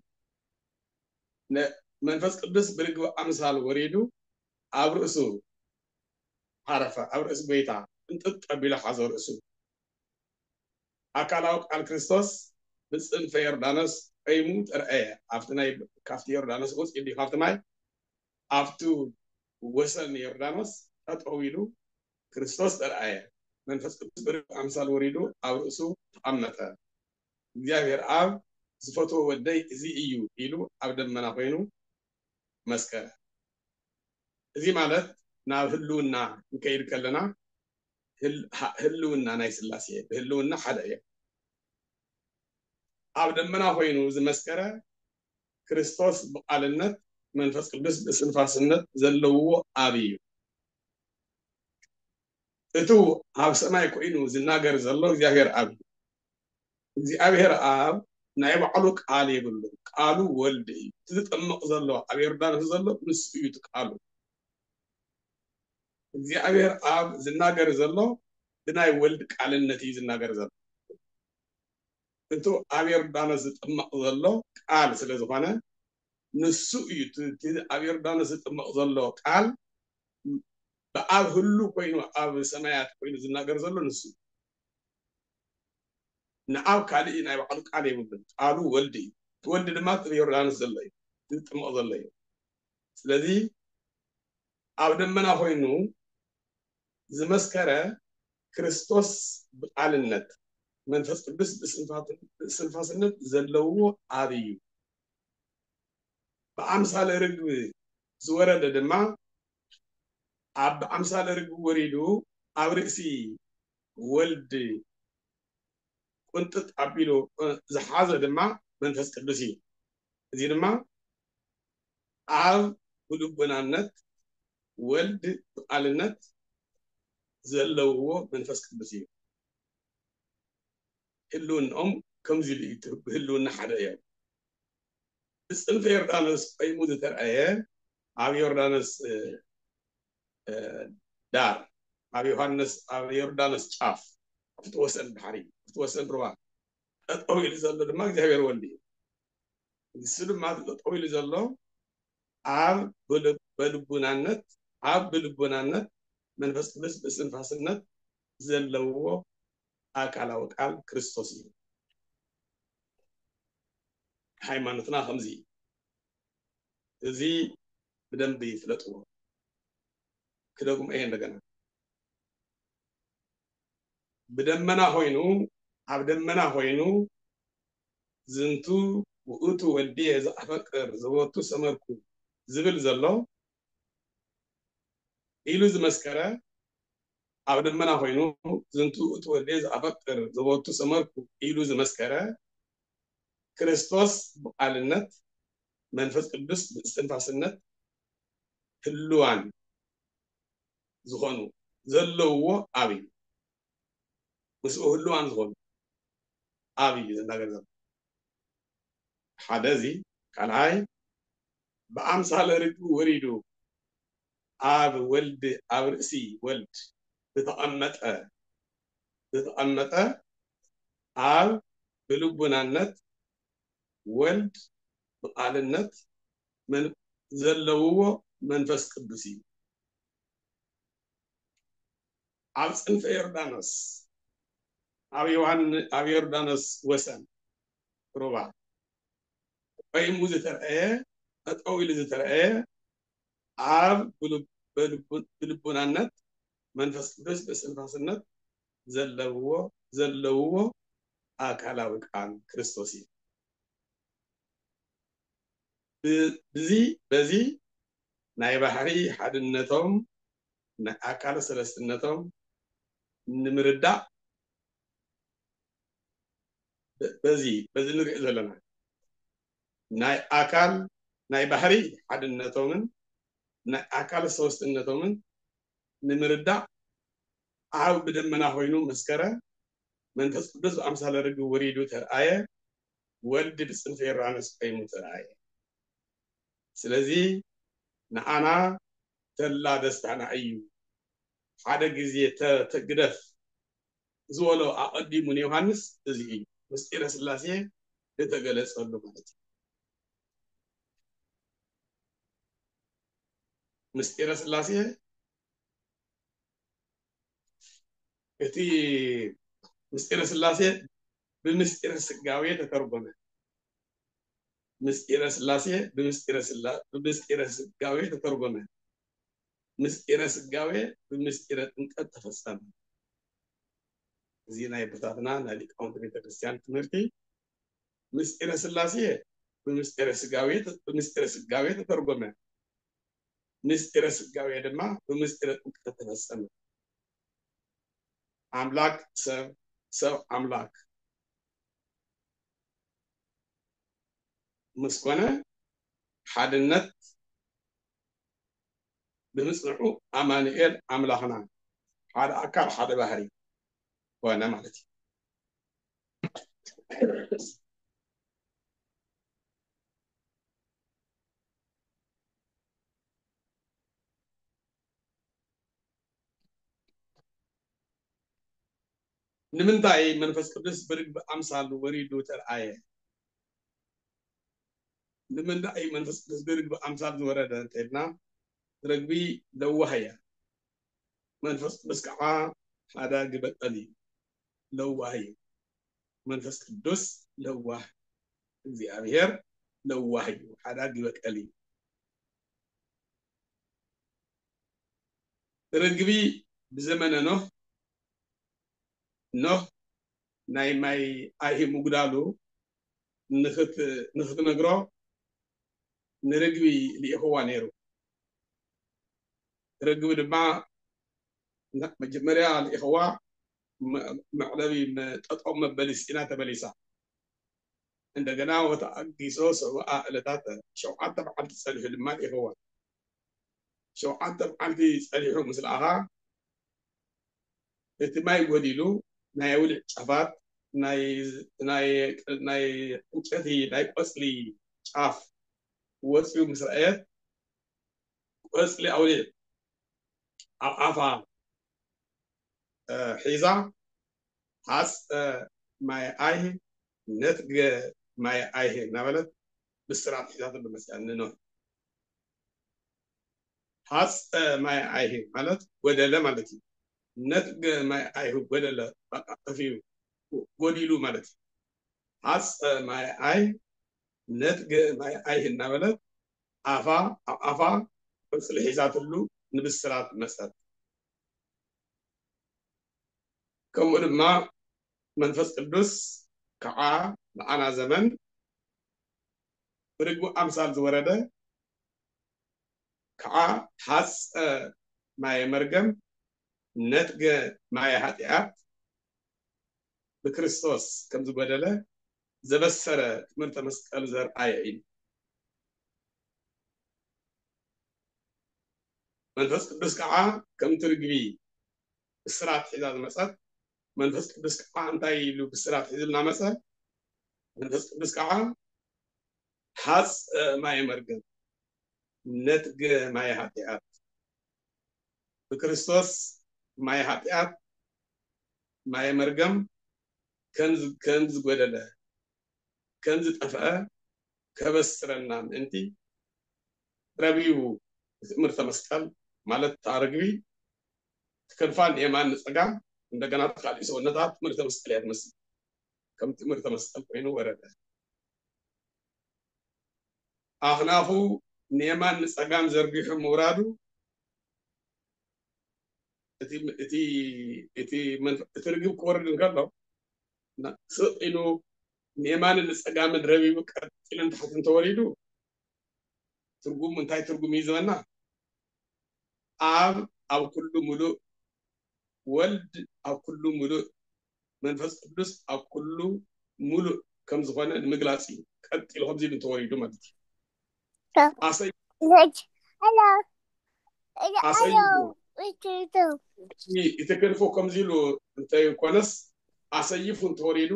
መንፈስ ቅዱስ ብርግቢ ኣምሳል ወሪዱ ኣብ ርእሱ ዓረፈ ኣብ ርእሱ ጎይታ እንጥጥ ኣቢሉ ሓዞ ርእሱ ኣካላዊ ቃል ክርስቶስ ብፅንፈ ዮርዳኖስ ቀይሙ ተረአየ ካብቲ ዮርዳኖስ ወፂኡ ዲ ካብቲ ማይ ኣብቱ ወሰን ዮርዳኖስ ጠጠው ኢሉ ክርስቶስ ተረአየ መንፈስ ቅዱስ ብርግቢ ኣምሳል ወሪዱ ኣብ ርእሱ ተቐመጠ እግዚአብሔር ኣብ ዝፈትዎ ወደይ እዚ እዩ ኢሉ ኣብ ደመና ኮይኑ መስከረ እዚ ማለት ናብ ህልውና ንከይድ ከለና ህልውና ናይ ስላሴ ህልውና ሓደ እዩ ኣብ ደመና ኮይኑ ዝመስከረ ክርስቶስ ብቃልነት መንፈስ ቅዱስ ብስንፋስነት ዘለውዎ ኣብ እዩ እቱ ኣብ ሰማይ ኮይኑ ዝናገር ዘሎ እግዚአብሔር ኣብ እግዚአብሔር ኣብ ናይ ባዕሉ ቃል የብሉ ቃሉ ወልድ እዩ ዝጥምቕ ዘሎ ኣብ ዮርዳኖስ ዘሎ ንሱ እዩ ቃሉ እግዚአብሔር ኣብ ዝናገር ዘሎ ብናይ ወልድ ቃልነት እዩ ዝናገር ዘሎ እንቱ ኣብ ዮርዳኖስ ዝጥምቕ ዘሎ ቃል ስለ ዝኾነ ንሱ እዩ ኣብ ዮርዳኖስ ዝጥምቕ ዘሎ ቃል ብኣብ ህሉ ኮይኑ ኣብ ሰማያት ኮይኑ ዝናገር ዘሎ ንሱ ንኣብ ካልእ ናይ ባዕሉ ቃል የብሉን ቃሉ ወልድ እዩ ወልድ ድማ ኣብ ዮርዳኖስ ዘሎ እዩ ዝጥምቕ ዘሎ እዩ ስለዚ ኣብ ደመና ኮይኑ ዝመስከረ ክርስቶስ ብቃልነት መንፈስ ቅዱስ ብስንፋስነት ዘለዎ ኣብ እዩ ብኣምሳለ ርግቢ ዝወረደ ድማ ኣብ ኣምሳለ ርግቢ ወሪዱ ኣብ ርእሲ ወልድ ቁንጥጥ ኣቢሉ ዝሓዘ ድማ መንፈስ ቅዱስ እዩ እዚ ድማ ኣብ ብልቡናነት ወልድ ብቃልነት ዘለውዎ መንፈስ ቅዱስ እዩ ህልውንኦም ከምዚ ኢሉ ህልውና ሓደ እዮም ብፅንፈ ዮርዳኖስ ቀይሙ ዝተረአየ ኣብ ዮርዳኖስ ዳር ኣብ ዮርዳኖስ ጫፍ ኣብቲ ወሰን ባሕሪ ኣብቲ ወሰን ሩባ ጠጠው ኢሉ ዘሎ ድማ እግዚአብሔር ወልድ እዩ ንሱ ድማ ጠጠው ኢሉ ዘሎ ኣብ ብልቡናነት መንፈስ ቅዱስ ብስንፋስነት ዘለዎ ኣካላዊ ቃል ክርስቶስ እዩ ሃይማኖትና ከምዚ እዚ ብደንብ ይፍለጥዎ ክደግሞ እየ እንደገና بدمنا هوينو عبدمنا هوينو زنتو وقوتو ولدي إذا أفكر زوتو سمركو زبل زلو إلو زمسكرة عبدمنا هوينو زنتو وقوتو ولدي إذا أفكر زوتو سمركو إلو زمسكرة كريستوس على النت منفس قدس باستنفاس النت هلوان زخونو زلو أبي مسؤول هلوان زخونو أبي زناغر حدزي كان هاي بأمثال رجو وريدو آب ولد آب رأسي ولد تتأمت آب بلبنا النت ولد على النت من زلوه منفس قدسي آب صنف يردانس آب يردانس وسن ربع أي موزة ترأيه أتقوي لزة ترأيه آب بلبنا النت منفس قدس بس انفاس النت زلوه أكالاوي كان كريستوسي بزي ناي بحري حدنتهم نا أكال سلستنتهم نمردع بزي نرئي زلنا ناي أكال ناي بحري حدنتهم نا أكال سلستنتهم نمردع عاو بدمنا هوينو مسكرة من تسقدس أمثال رجو وريدو ترآية ولد بسن في رانس قيمو ترآية سلزي نعنا تلا دستانا أيو حدا جزية تقدف زولو أقدي من يوحنس تزيي مسئلة سلاسية لتقلس أولو مالتي مسئلة سلاسية اتي مسئلة سلاسية بمسئلة سقاوية تتربنا مسئلة سلاسية بمسئلة سقاوية تتربنا مسئلة سقاوية بمسئلة انقد تفسنا زينا يبتاتنا ناليك أونت بيتا كريستيان تمرتي مسئلة سلاسية بمسئلة سقاوية تتربنا مسئلة سقاوية دما بمسئلة انقد تفسنا أملاك سب أملاك مسكونة حدنت بمسمعو أمانيل أملاخنا هذا أكار هذا بحري وأنا مالتي نمنتاي منفس قدس برق بأمثال وريدو ترآية نمنتاي منفس قدس برق بأمثال ورد تيرنا رقبي لوهيا منفس قدس كعا هذا قبل قلي لوهي منفس قدس لوه زي أبير لوهي هذا قبل قلي رقبي بزمن نوح ناي ماي أيه مقدالو نخت نجرو نرقبي لإخوة نيرو رقبي دما مجمريا الإخوة معلبي تطعم بلسينا تبليسا عندنا وتأجيسو سواء لتاتا شو عاد طبعا تسأله لما الإخوة شو عاد طبعا تسأله مثل أها اهتمامي وديلو ناي ولي شفات ناي انشتي ناي أصلي شاف وصلي مثل آيات وصلي أولي عفا حيزا حاس ماي آيه نتج ماي آيه نبلت بسرعة حيزات بمسألة نو حاس ماي آيه مالت ودلا مالتي نتج ماي آيه ودلا في وديلو مالتي حاس ماي آيه نتج ماي آيه نبلت عفا بس الحيزات اللو نبسرعة مسألة ከምኡ ድማ መንፈስ ቅዱስ ከዓ ንኣና ዘመን ብርግቡ ኣምሳል ዝወረደ ከዓ ሓፀ ማየ መርገም ነትገ ማየ ኃጢአት ብክርስቶስ ከም ዝጎደለ ዘበሰረ ትምህርተ መስቀል ዘርአየ እዩ መንፈስ ቅዱስ ከዓ ከም ትርግቢ ብስራት ሒዛ ዝመፀት መንፈስ ቅዱስ ከዓ እንታይ ኢሉ ብስራት ሒዝልና መፀ መንፈስ ቅዱስ ከዓ ሓፀ ማየ መርገም ነትገ ማየ ኃጢአት ብክርስቶስ ማየ ኃጢአት ማየ መርገም ከም ዝጎደለ ከም ዝጠፍአ ከበስረና ምእንቲ ረቢቡ ትምህርተ መስቀል ማለት ታርግቢ ትከንፋን የማን ንጸጋም እንደገና ተካልኢ ሰውነታት ትምህርተ መስቀል እያ ትመስል ከም ትምህርተ መስቀል ኮይኑ ወረደ ኣኽናፉ ንየማን ንጸጋም ዘርጊሑ ምውራዱ እቲ ርግብ ክወርድ እንከሎ ስቕ ኢሉ ንየማን ንጸጋምን ረቢቡ ቀጢልን ታሕት እንተወሪዱ ትርጉም እንታይ ትርጉም እዩ ዝበና ኣብ ኩሉ ሙሉእ ወልድ ኣብ ኩሉ ሙሉእ መንፈስ ቅዱስ ኣብ ኩሉ ሙሉእ ከም ዝኾነ ንምግላጽ እዩ ቀጢሉ ከምዚ ኢሉ እንተወሪዱ ማለት እዩ ይተከልፎ ከምዚ ኢሉ እንተይኮነስ ኣሰይፉ እንተወሪዱ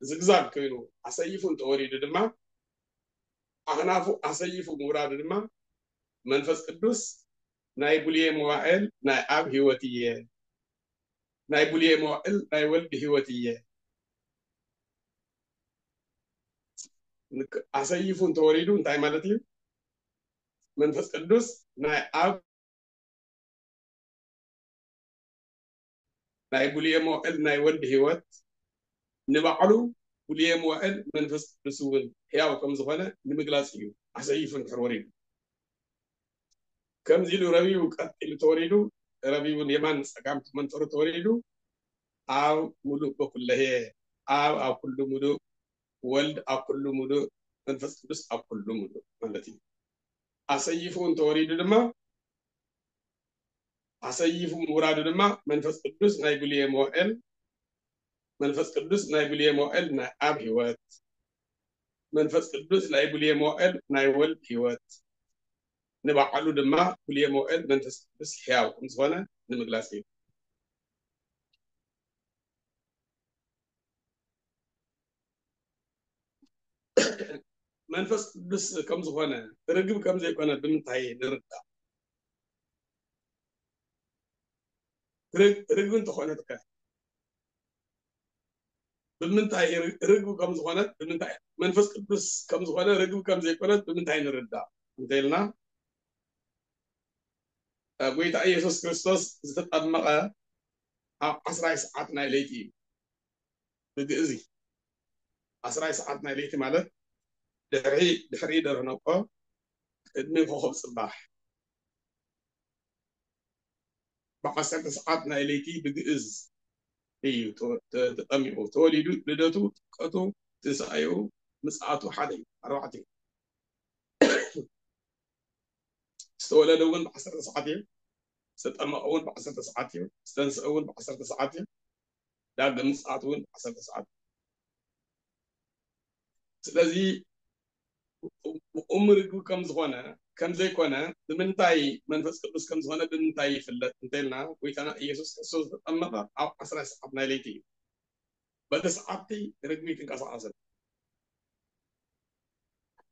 ዝግዛግ ኮይኑ ኣሰይፉ እንተወሪዱ ድማ ኣኽናፉ ኣሰይፉ ምውራዱ ድማ መንፈስ ቅዱስ ናይ ቡልየ መዋዕል ናይ ኣብ ህይወት እየ ናይ ቡልየ መዋዕል ናይ ወልድ ህይወት እየ ኣሰይፉ እንተወሪዱ እንታይ ማለት እዩ መንፈስ ቅዱስ ናይ ኣብ ናይ ቡልየ መዋዕል ናይ ወልድ ህይወት ንባዕሉ ቡልየ መዋዕል መንፈስ ቅዱስ እውን ሕያው ከም ዝኾነ ንምግላጽ እዩ ኣሰይፉ እንድሕር ወሪዱ ከምዚ ኢሉ ረቢቡ ቀጢሉ ተወሪዱ ረቢቡን የማን ጸጋም መንፈሩ ተወሪዱ ኣብ ሙሉእ በኩለሄ ኣብ ኩሉ ሙሉእ ወልድ ኣብ ኩሉ ሙሉእ መንፈስ ቅዱስ ኣብ ኩሉ ሙሉእ ማለት እዩ ኣሰይፉ እንተወሪዱ ድማ ኣሰይፉ ምውራዱ ድማ መንፈስ ቅዱስ ናይ ቡልየ መዋዕል መንፈስ ቅዱስ ናይ ቡልየ መዋዕል ናይ ኣብ ህይወት መንፈስ ቅዱስ ናይ ቡልየ መዋዕል ናይ ወልድ ህይወት ንባዕሉ ድማ ቡልየ መዋዕል መንፈስ ቅዱስ ሕያው ከም ዝኾነ ንምግላጽ እዩ መንፈስ ቅዱስ ከም ዝኾነ ርግብ ከም ዘይኮነ ብምንታይ ንርዳእ ርግብ እንተኾነት ከ ብምንታይ ርግብ ከም ዝኾነት ብምንታይ መንፈስ ቅዱስ ከም ዝኾነ ርግብ ከም ዘይኮነት ብምንታይ ንርዳእ እንተኢልና ጎይታ ኢየሱስ ክርስቶስ ዝተጠመቐ ኣብ 10 ሰዓት ናይ ለይቲ እዩ ብግእዚ 10 ሰዓት ናይ ለይቲ ማለት ድሕሪ ደርህነቆ ቅድሚ ኮኸብ ጽባሕ ብ10 ሰዓት ናይ ለይቲ ብግእዝ እዩ ተጠሚቑ ተወሊዱ ልደቱ ጥምቀቱ ትንሳኤኡ ምጽኣቱ ሓደ እዩ 4 እዩ ዝተወለደ እውን ብ10 ሰዓት እዩ ዝተጠመቐ እውን ብ10 ሰዓት እዩ ዝተንስአ እውን ብ10 ሰዓት እዩ ዳግም ምጽኣቱ እውን ብ10 ሰዓት ስለዚ ርግብ ከም ዝኾነ ከም ዘይኮነ ብምንታይ መንፈስ ቅዱስ ከም ዝኾነ ብምንታይ ይፍለጥ እንተኢልና ጎይታና ኢየሱስ ክርስቶስ ዝተጠመቐ ኣብ 10 ሰዓት ናይ ለይቲ እዩ በቲ ሰዓቲ ርግቢ ትንቀሳቐስ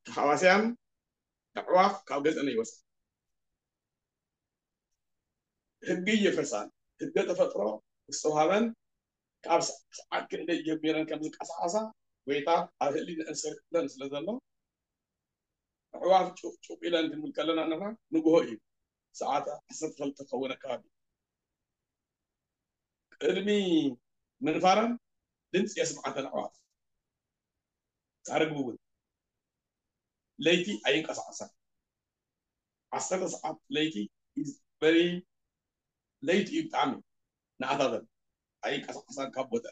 ተሓዋስያን ኣዕዋፍ ካብ ገፀን ይወፅእ ሕጊ እየፈርሳን ሕገ ተፈጥሮ ዝተውሃበን ካብ ሰዓት ክንደይ ጀሚረን ከም ዝንቀሳቐሳ ጎይታ ኣብ ህሊንአን ሰሪሕለን ስለ ዘሎ ኣዕዋፍ ጩፍ ኢለን ክንብል ከለና ንሕና ንግሆ እዩ ሰዓት 12 ክኸውን ኣከባቢ ቅድሚ ምንፋረን ድምፂ የስምዓተን ኣዕዋፍ ርግቢ እውን ለይቲ ኣይንቀሳቐሳን 10 ሰዓት ለይቲ በሪ ለይቲ እዩ ብጣዕሚ ንኣታተን أي كسحسان كابوتا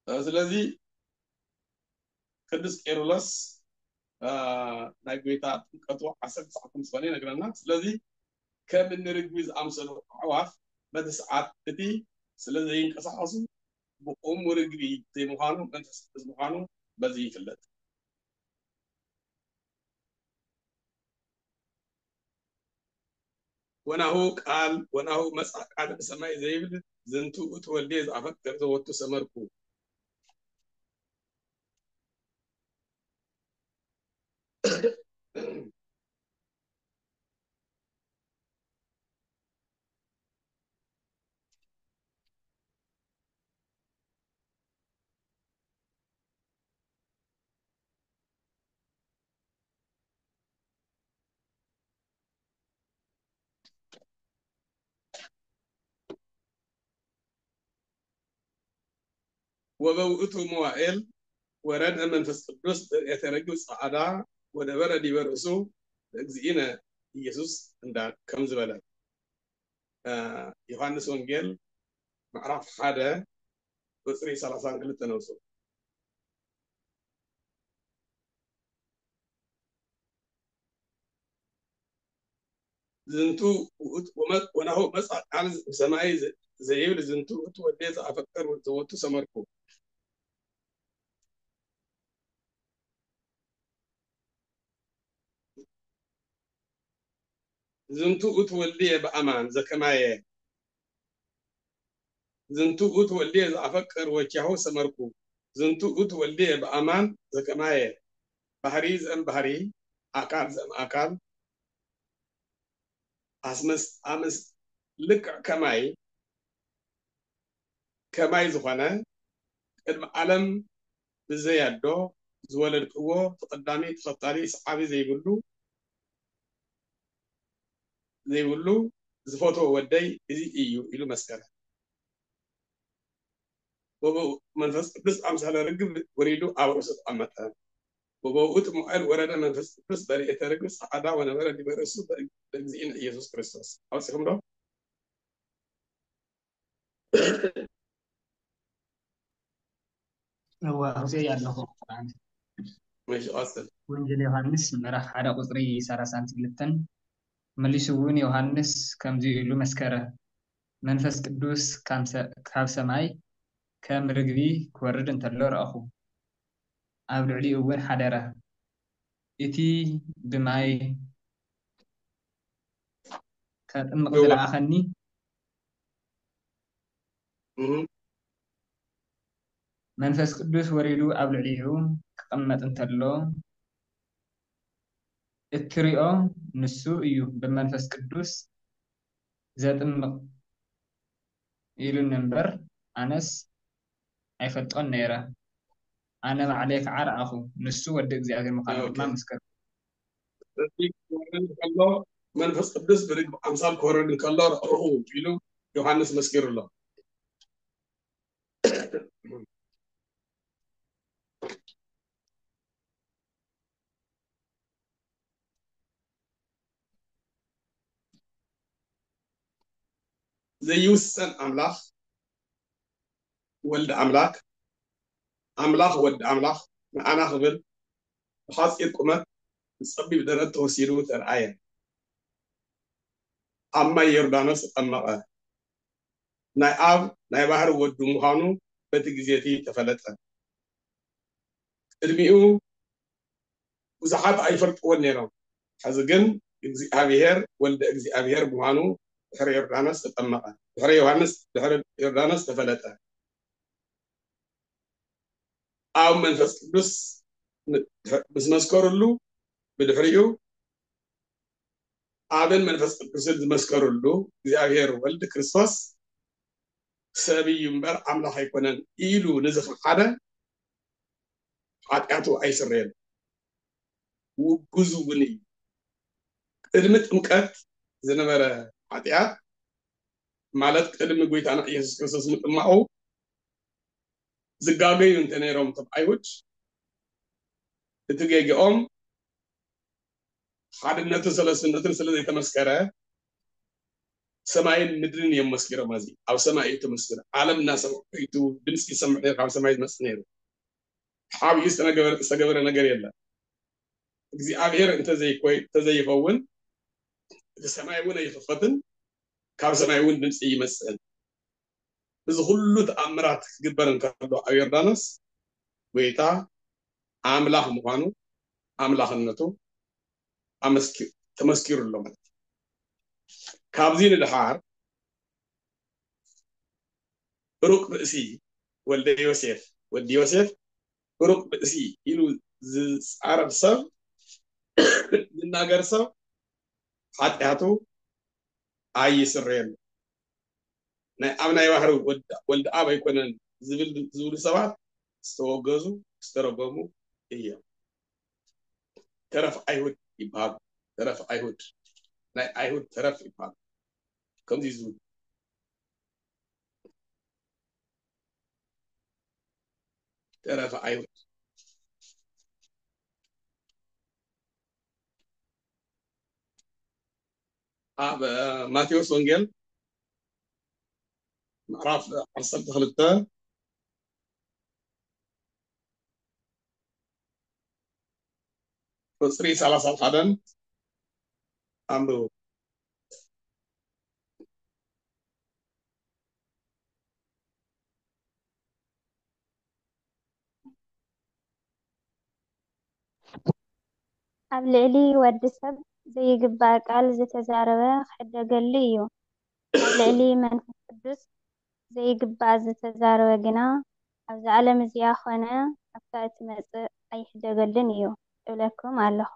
سلازي قدس كيرلس نايجويتا كتو عسل ساعتم سباني نقرنا سلازي كم من رجوز أمسل عواف بدسعات تدي سلازي كسحسو بقوم ورجبي تيموهانو منفس تيموهانو بزي فلت ونهو قال ونهو مسح قال سماي زيبل زنتو تولدي أفكر زوتو سمركو وبوئتو موائل ورد منفس قدوس يترجو صعدا ودبر دي برسو اግዚእነ ኢየሱስ እንዳ ከም ዝበለ ዮሐንስ ወንጌል ምዕራፍ 1 ቁጽሪ 32 ነው። ዝንቱ ወናሁ መጽአ ቃል ሰማይ ዘይብል ዝንቱ ወዴ ዘአፈቀር ዘወቱ ሰመርኩ ዝንቱ ወልዴ በአማን ዘከማየ ዝንቱ ወልዴ ዘአፈቀር ወኪያሁ ሰመርኩ ዝንቱ ወልዴ በአማን ዘከማየ ባህሪ ዘም ባህሪ አካል ዘም አካል አምስ ልክ ከማይ ዝኾነ ቅድሚ ዓለም ብዘያዶ ዝወለድክዎ ተቀዳሚ ተኸታሊ ሰዓቢ ዘይብሉ ዝፈትዎ ወደይ እዚ እዩ ኢሉ መስከረ መንፈስ ቅዱስ አምሳለ ርግብ ወሪዱ ኣብ ርእሱ ተቐመጠ وبوقت مؤل ورد منفس قدس بري اترجس عدا ونبر دي برسو بنزين يسوع كريستوس اوسكم دو هو زي الله مش اصل ወንጌል ዮሐንስ ምዕራፍ 1 ቁጽሪ 32 መሊሱውን ዮሐንስ ከምዚ ኢሉ መስከረ መንፈስ ቅዱስ ካብ ሰማይ ከም ርግቢ ክወርድ እንተሎ ረአኹ ኣብ ልዕሊኡ እውን ሓደረ እቲ ብማይ ከጥምቕ ዝለኣኸኒ መንፈስ ቅዱስ ወሪዱ ኣብ ልዕሊኡ ክቕመጥ እንተሎ እትሪኦ ንሱ እዩ ብመንፈስ ቅዱስ ዘጥምቕ ኢሉን እምበር ኣነስ ኣይፈልጦን ነይረ أنا عليك عرقه نسو ودك زي أغير مخالف ما مسكر الله منفس قدس بريد أمثال كورن كالله رأوه فيلو يوحنس مسكر الله زي يوسن أملاخ ولد أملاك أملاخ ود أملاخ أنا خبر خاص يتكمل صبي بدرت توسيرو ترعاية أما يردانس أما ناي بحر ود مخانو بتجزيتي تفلتها ارميو وزحات أي فرق ونيرو حزقن إجزي أبيهر ولد إجزي أبيهر مخانو بحر يردانس أما بحر يوحنس بحر يردانس تفلتها أو منفس قدس بس مسكرلو بدحريو أبن منفس قدس مسكرلو እግዚአብሔር ወልድ ክርስቶስ ሰብይ እምበር ኣምላኽ ኣይኮነን ኢሉ ንዝኽ ሓደ ኃጢአቱ ኣይስረየን ውጉዙ እውን እዩ ቅድሚ ጥምቀት ዝነበረ ኃጢአት ማለት ቅድሚ ጎይታና ኢየሱስ ክርስቶስ ምጥማቑ ዝጋገዩ እንተነይሮም ተባይዎች እትገጊኦም ሓድነቱ ሰለስነቱን ስለዘይተመስከረ ሰማይን ምድርን የመስኪሮም እዚ ኣብ ሰማይ ተመስክረ ዓለም እናሰምዑ ድምፂ ይሰምዕ ካብ ሰማይ ዝመጽእ ነይሩ ዓብይ ዝተገበረ ነገር የለን እግዚአብሔር እንተዘይኸውን እቲ ሰማይ እውን ኣይክፈትን ካብ ሰማይ እውን ድምፂ ይመጽእ እዚ ኩሉ ተኣምራት ክግበር እንከሎ ኣብ ዮርዳኖስ ጎይታ ኣምላኽ ምዃኑ ኣምላኽነቱ ተመስኪሩሎ ማለት ካብዚ ንድሓር ሩቅ ብእሲ ወልደ ዮሴፍ ወዲ ዮሴፍ ሩቅ ብእሲ ኢሉ ዝፃረብ ሰብ ዝናገር ሰብ ሓጢኣቱ ኣይስረየሉ ናይ ኣብ ናይ ባህሪ ወልዲ ኣብ ኣይኮነን ዝብሉ ሰባት ዝተወገዙ ዝተረገሙ እዮም ተረፍ ኣይሁድ ይበሃሉ ተረፍ ኣይሁድ ናይ ኣይሁድ ተረፍ ይበሃሉ ከምዚ ዝብሉ ተረፍ ኣይሁድ ኣብ ማቴዎስ ወንጌል ምዕራፍ 12 ቁፅሪ 31 ኣንብቡ ኣብ ልዕሊ ወዲ ሰብ ዘይግባእ ቃል ዝተዛረበ ክሕደገሉ እዩ ኣብ ልዕሊ መንፈስ ቅዱስ ዘይግባእ ዝተዛረበ ግና ኣብዚ ዓለም እዚኣ ኮነ ኣብታ እትመጽእ ኣይሕደገሉን እዩ እብለኩም ኣለኹ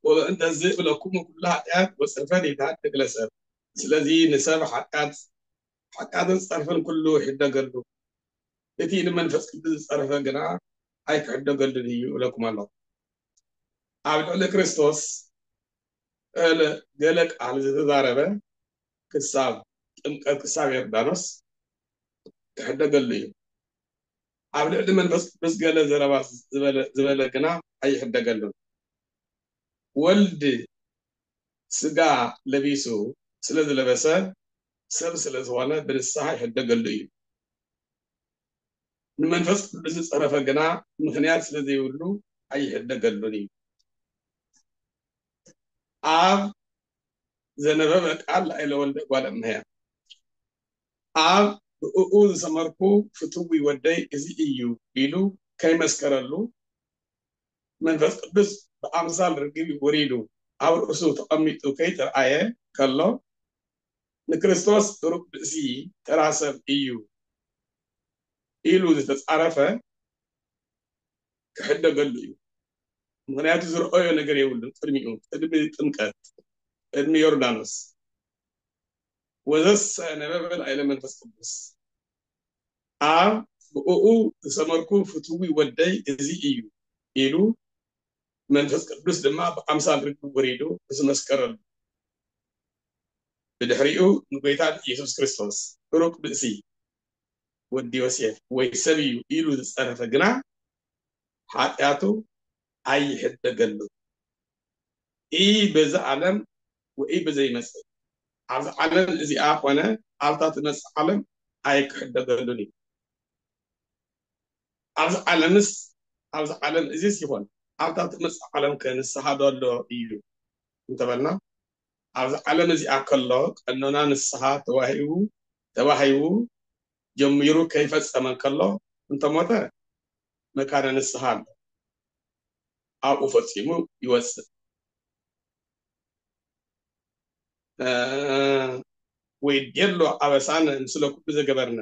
وأنت الذئب لكم كلها حياة والسلفان يتعدق لسب ስለዚህ ንሰብ ሓጢኣት ዝፀርፈን ኩሉ ይሕደገሉ እቲ ንመንፈስ ቅዱስ ዝፀርፈ ግና ኣይክሕደገሉን እዩ እብለኩም ኣለኹ ኣብ ልዕሊ ክርስቶስ ገለ ቃል ዝተዛረበ ክሳብ ጥምቀት ክሳብ ዮርዳኖስ ክሕደገሉ እዩ ኣብ ልዕሊ መንፈስ ቅዱስ ገለ ዘረባ ዝበለ ግና ኣይሕደገሉን ወልድ ስጋ ለቢሱ ስለዝለበሰ ሰብ ስለዝኾነ ብንስሓ ይሕደገሉ እዩ ንመንፈስ ቅዱስ ዝፀረፈ ግና ምክንያት ስለዘይብሉ ኣይሕደገሉን እዩ ኣብ ዘነበበ ቃል ላዕለ ወልደ እጓለ እመሕያ ኣብ ብእኡ ዝሰመርኩ ፍትዊ ወደይ እዚ እዩ ኢሉ ከይመስከረሉ መንፈስ ቅዱስ ብኣምሳል ርግብ ወሪዱ ኣብ ርእሱ ተቐሚጡ ከይተረኣየ ከሎ ንክርስቶስ ሩቅ ብእሲ ተራሰብ እዩ ኢሉ ዝተፃረፈ ክሕደገሉ እዩ ምክንያቱ ዝረአዮ ነገር የብሉን ቅድሚኡ ቅድሚ ጥምቀት ቅድሚ ዮርዳኖስ ወዘሰ ነበበ ላዕለ መንፈስ ቅዱስ ኣብ ብእኡ ዝሰመርኩ ፍትዊ ወደይ እዚ እዩ ኢሉ መንፈስ ቅዱስ ድማ ብኣምሳል ርግብ ወሪዱ ዝመስከረሉ ብድሕሪኡ ንጎይታ ኢየሱስ ክርስቶስ ሩቅ ብእሲ ወዲ ዮሴፍ ወይ ሰብ እዩ ኢሉ ዝፀረፈ ግና ሓጢኣቱ ኣይሕደገሉ ኢ በዚ ዓለም ወይ በዘይመፅእ ኣብዚ ዓለም እዚኣ ኮነ ኣብታ ትመፅእ ዓለም ኣይክሕደገሉን እዩ ኣብዚ ዓለም እዚስ ይኾን ኣብታ ትመፅእ ዓለም ከንስሓ ዶሎ እዩ እንተበልና ኣብዚ ዓለም እዚኣ ከሎ ቀኖና ንስሓ ተባሂቡ ጀሚሩ ከይፈፀመ ከሎ እንተሞተ መካነ ንስሓ ኣሎ ኣብኡ ፈፂሙ ይወስድ ወይድየሎ ኣበሳነ ምስለ ኩሉ ዘገበርነ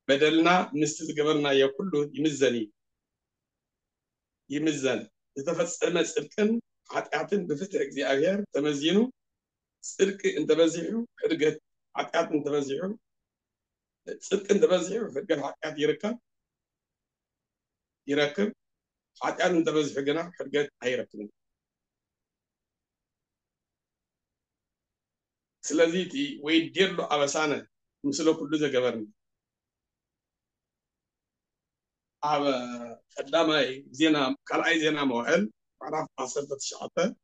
በደልና ምስቲ ዝገበርናዮ ኩሉ ይምዘን ዝተፈፀመ ጽድቅን ኃጢአትን ብፍትሕ እግዚአብሔር ተመዚኑ ጽድቅ እንተበዚሑ ሕድገት ኃጢአት እንተበዚሑ ጽድቅ እንተበዚሑ ሕድገት ኃጢአት ይረክብ ኃጢአት እንተበዚሑ ግና ሕድገት አይረክብም ስለዚህ እቲ ወይድየሎ ኣበሳነ ምስለ ኩሉ ዘገበርነ ኣብ ቀዳማይ ዜና ካልኣይ ዜና መዋዕል ምዕራፍ 19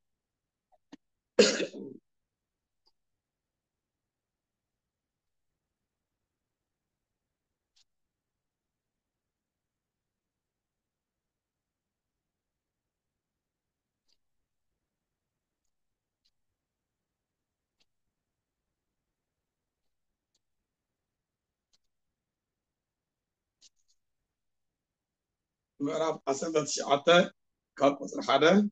ምዕራፍ 19 ካብ ቁፅሪ 1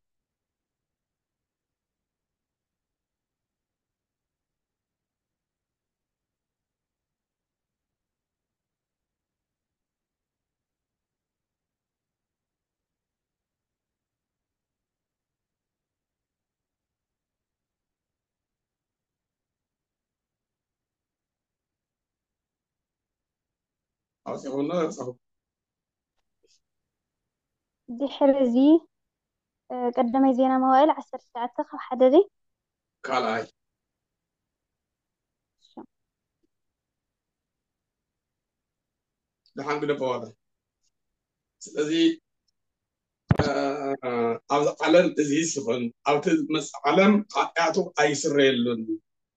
ኣውፅኹና ጻፉ ድሕርዚ ቀዳማይ ዜና መዋዕል 19 ካብ ሓደ ዲ ካልኣይ ድሓን ግደፈዋላ ስለዚ ኣብዚ ዓለም እዚ ሲሆን ኣብቲ ዝመፅእ ዓለም ኃጢአቱ ኣይስረየሉን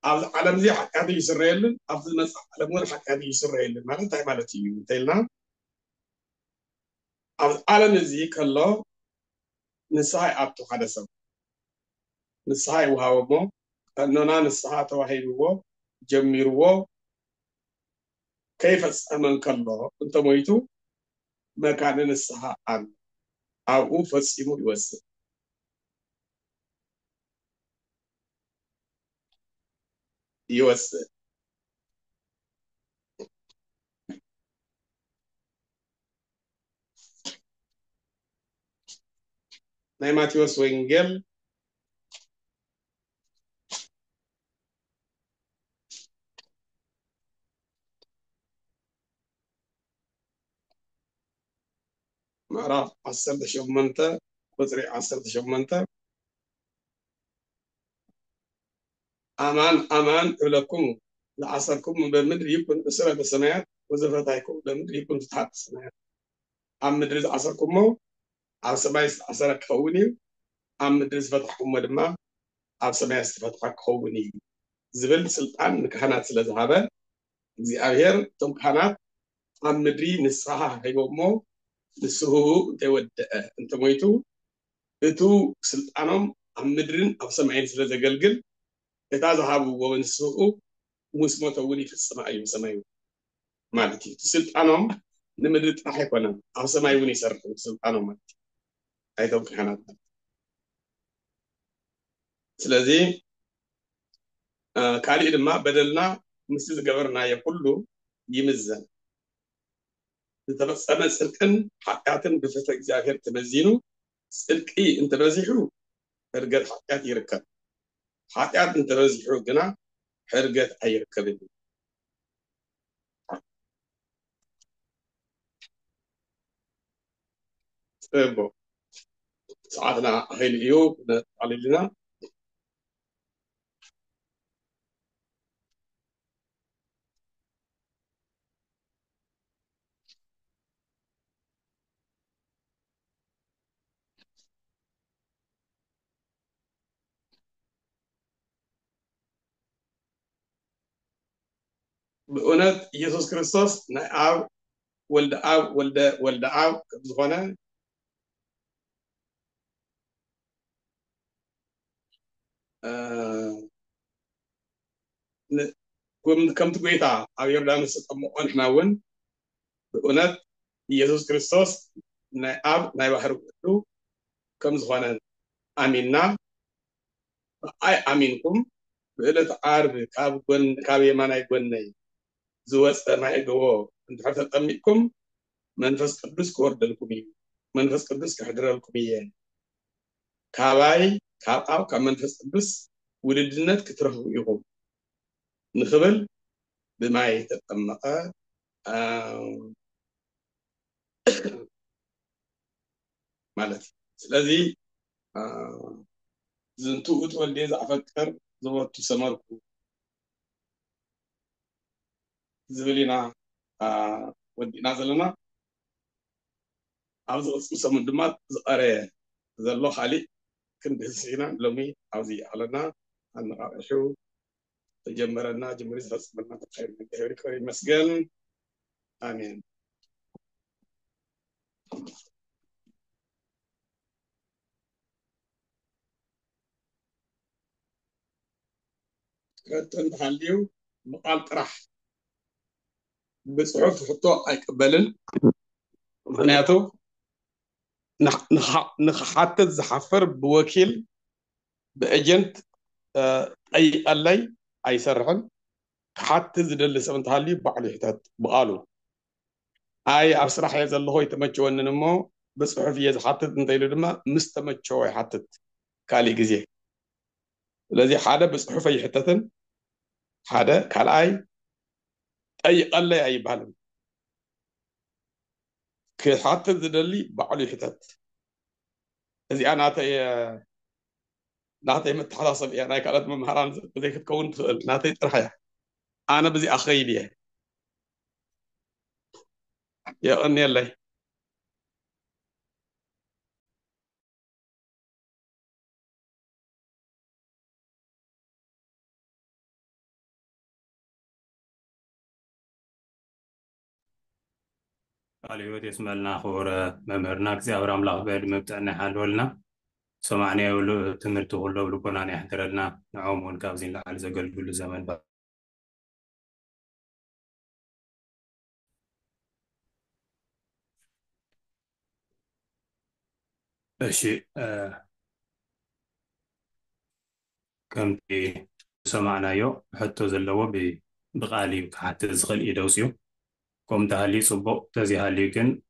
ኣብዚ ዓለም እዚ ኃጢአቱ ይስረየሉን ኣብቲ ዝመፅእ ዓለም እውን ኃጢአቱ ይስረየሉን ማለት እንታይ ማለት እዩ እንተኢልና ኣብዚ ዓለም እዚ ከሎ ንስሓ ይኣቱ ሓደ ሰብ ንስሓ ይወሃቦ እሞ ቀኖና ንስሓ ተዋሂብዎ ጀሚርዎ ከይፈፀመን ከሎ እንተሞይቱ መካነ ንስሓ ኣሎ ኣብኡ ፈፂሙ ይወስድ ናይ ማቴዎስ ወንጌል ምዕራፍ 18 ቁፅሪ 18 አማን አማን እብለኩም ለአሰርኩም በምድር ይኩን እስረ በሰማያት ወዘፈታይኩም በምድር ይኩን ፍትሐት ሰማያት ኣብ ምድሪ ዝኣሰርኩሞ ኣብ ሰማይ ዝተኣሰረ ክኸውን እዩ ኣብ ምድሪ ዝፈትሕኩሞ ድማ ኣብ ሰማይ ዝተፈትሐ ክኸውን እዩ ዝብል ስልጣን ንካህናት ስለ ዝሃበ እግዚአብሔር እቶም ካህናት ኣብ ምድሪ ንስሓ ሂቦሞ ንስሁ እንተይወደአ እንተሞይቱ እቱ ስልጣኖም ኣብ ምድርን ኣብ ሰማይን ስለ ዘገልግል እታ ዝሃብዎ ንስኡ ምስ ሞተ እውን ይፍፅማ እዩ ሰማይ ማለት እዩ ስልጣኖም ንምድሪ ጥራሕ ኣይኮነን ኣብ ሰማይ እውን ይሰርሑ ስልጣኖም ማለት እዩ ኣይቶም ካህናት ስለዚ ካልእ ድማ በደልና ምስ ዝገበርናዮ ኩሉ ይምዘን ዝተፈፀመ ጽድቅን ኃጢአትን ብፍትሕ እግዚአብሔር ተመዚኑ ጽድቂ እንተበዚሑ ሕርገት ኃጢአት ይርከብ ኃጢአት እንተበዚሑ ግና ሕርገት ኣይርከብን ጽቦ ሰዓትና ኣኺሉ እዩ ነጣሊልና بأونت يسوع كريستوس نعاب ولد آب كذبنا كم تقوليتا أبي يردان ستمون إحنا ون بأونت يسوع كريستوس نعاب نعبهر له كم زخانة أميننا أي أمينكم بقلة عارب كاب يمانا يقولني زوس ما يقوه أنت حتى تأمينكم منفس قدس كورد لكم منفس قدس كحضر لكم كاباي كاب كمنفس قدس ولدنا كتره يقوم نخبل بما يتطمق مالتي ስለዚህ ዝንቱ እትወልደ ዝኣፈቅር ዘወቱ ሰመርኩ ዝብሊና ወዲና ዘለና ኣብዚ ቅፅሊ ሰሙን ድማ ዝቐረየ ዘሎ ካሊእ ክንድህስና ሎሚ ኣብዚ ኣለና ኣነቃቂሑ ተጀመረና ጅምሪ ዝፈፅመና ተኻይድ ክብሪ ይመስገን ኣሜን كتن تحليو مقال طرح بصحف حطو ايقبلن معناته نخحتت زحفر بوكيل باجنت اي الله اي سرحن حتى زدل سبن تحليو بعد يحتات بقالو اي ابصراح يزلهو يتمچون نمو بصحف يزحتت انتيلو دما مستمچو يحتت كالي غزي الذي حدا بصحف يحتتن حدا كالاي اي قله اي بالم كي حتى زدلي بعلي حتت اذا انا ناتي متحاصب يعني كانت مهران زي تكون ناتي طرحه انا بزي اخي لي يا اني الله قاليوت يسمعنا خور ممرنا كزي أبرام لغبير مبتعنا حالولنا سمعني يقولوا تمرتو كله بلقونا نحترلنا نعومون كابزين لعال زقل كل زمن بقى الشيء كم تي سمعنا يو حتى زلوا بقالي حتى زغل إيدوسيو كم تهالي صبو تزي هالي كن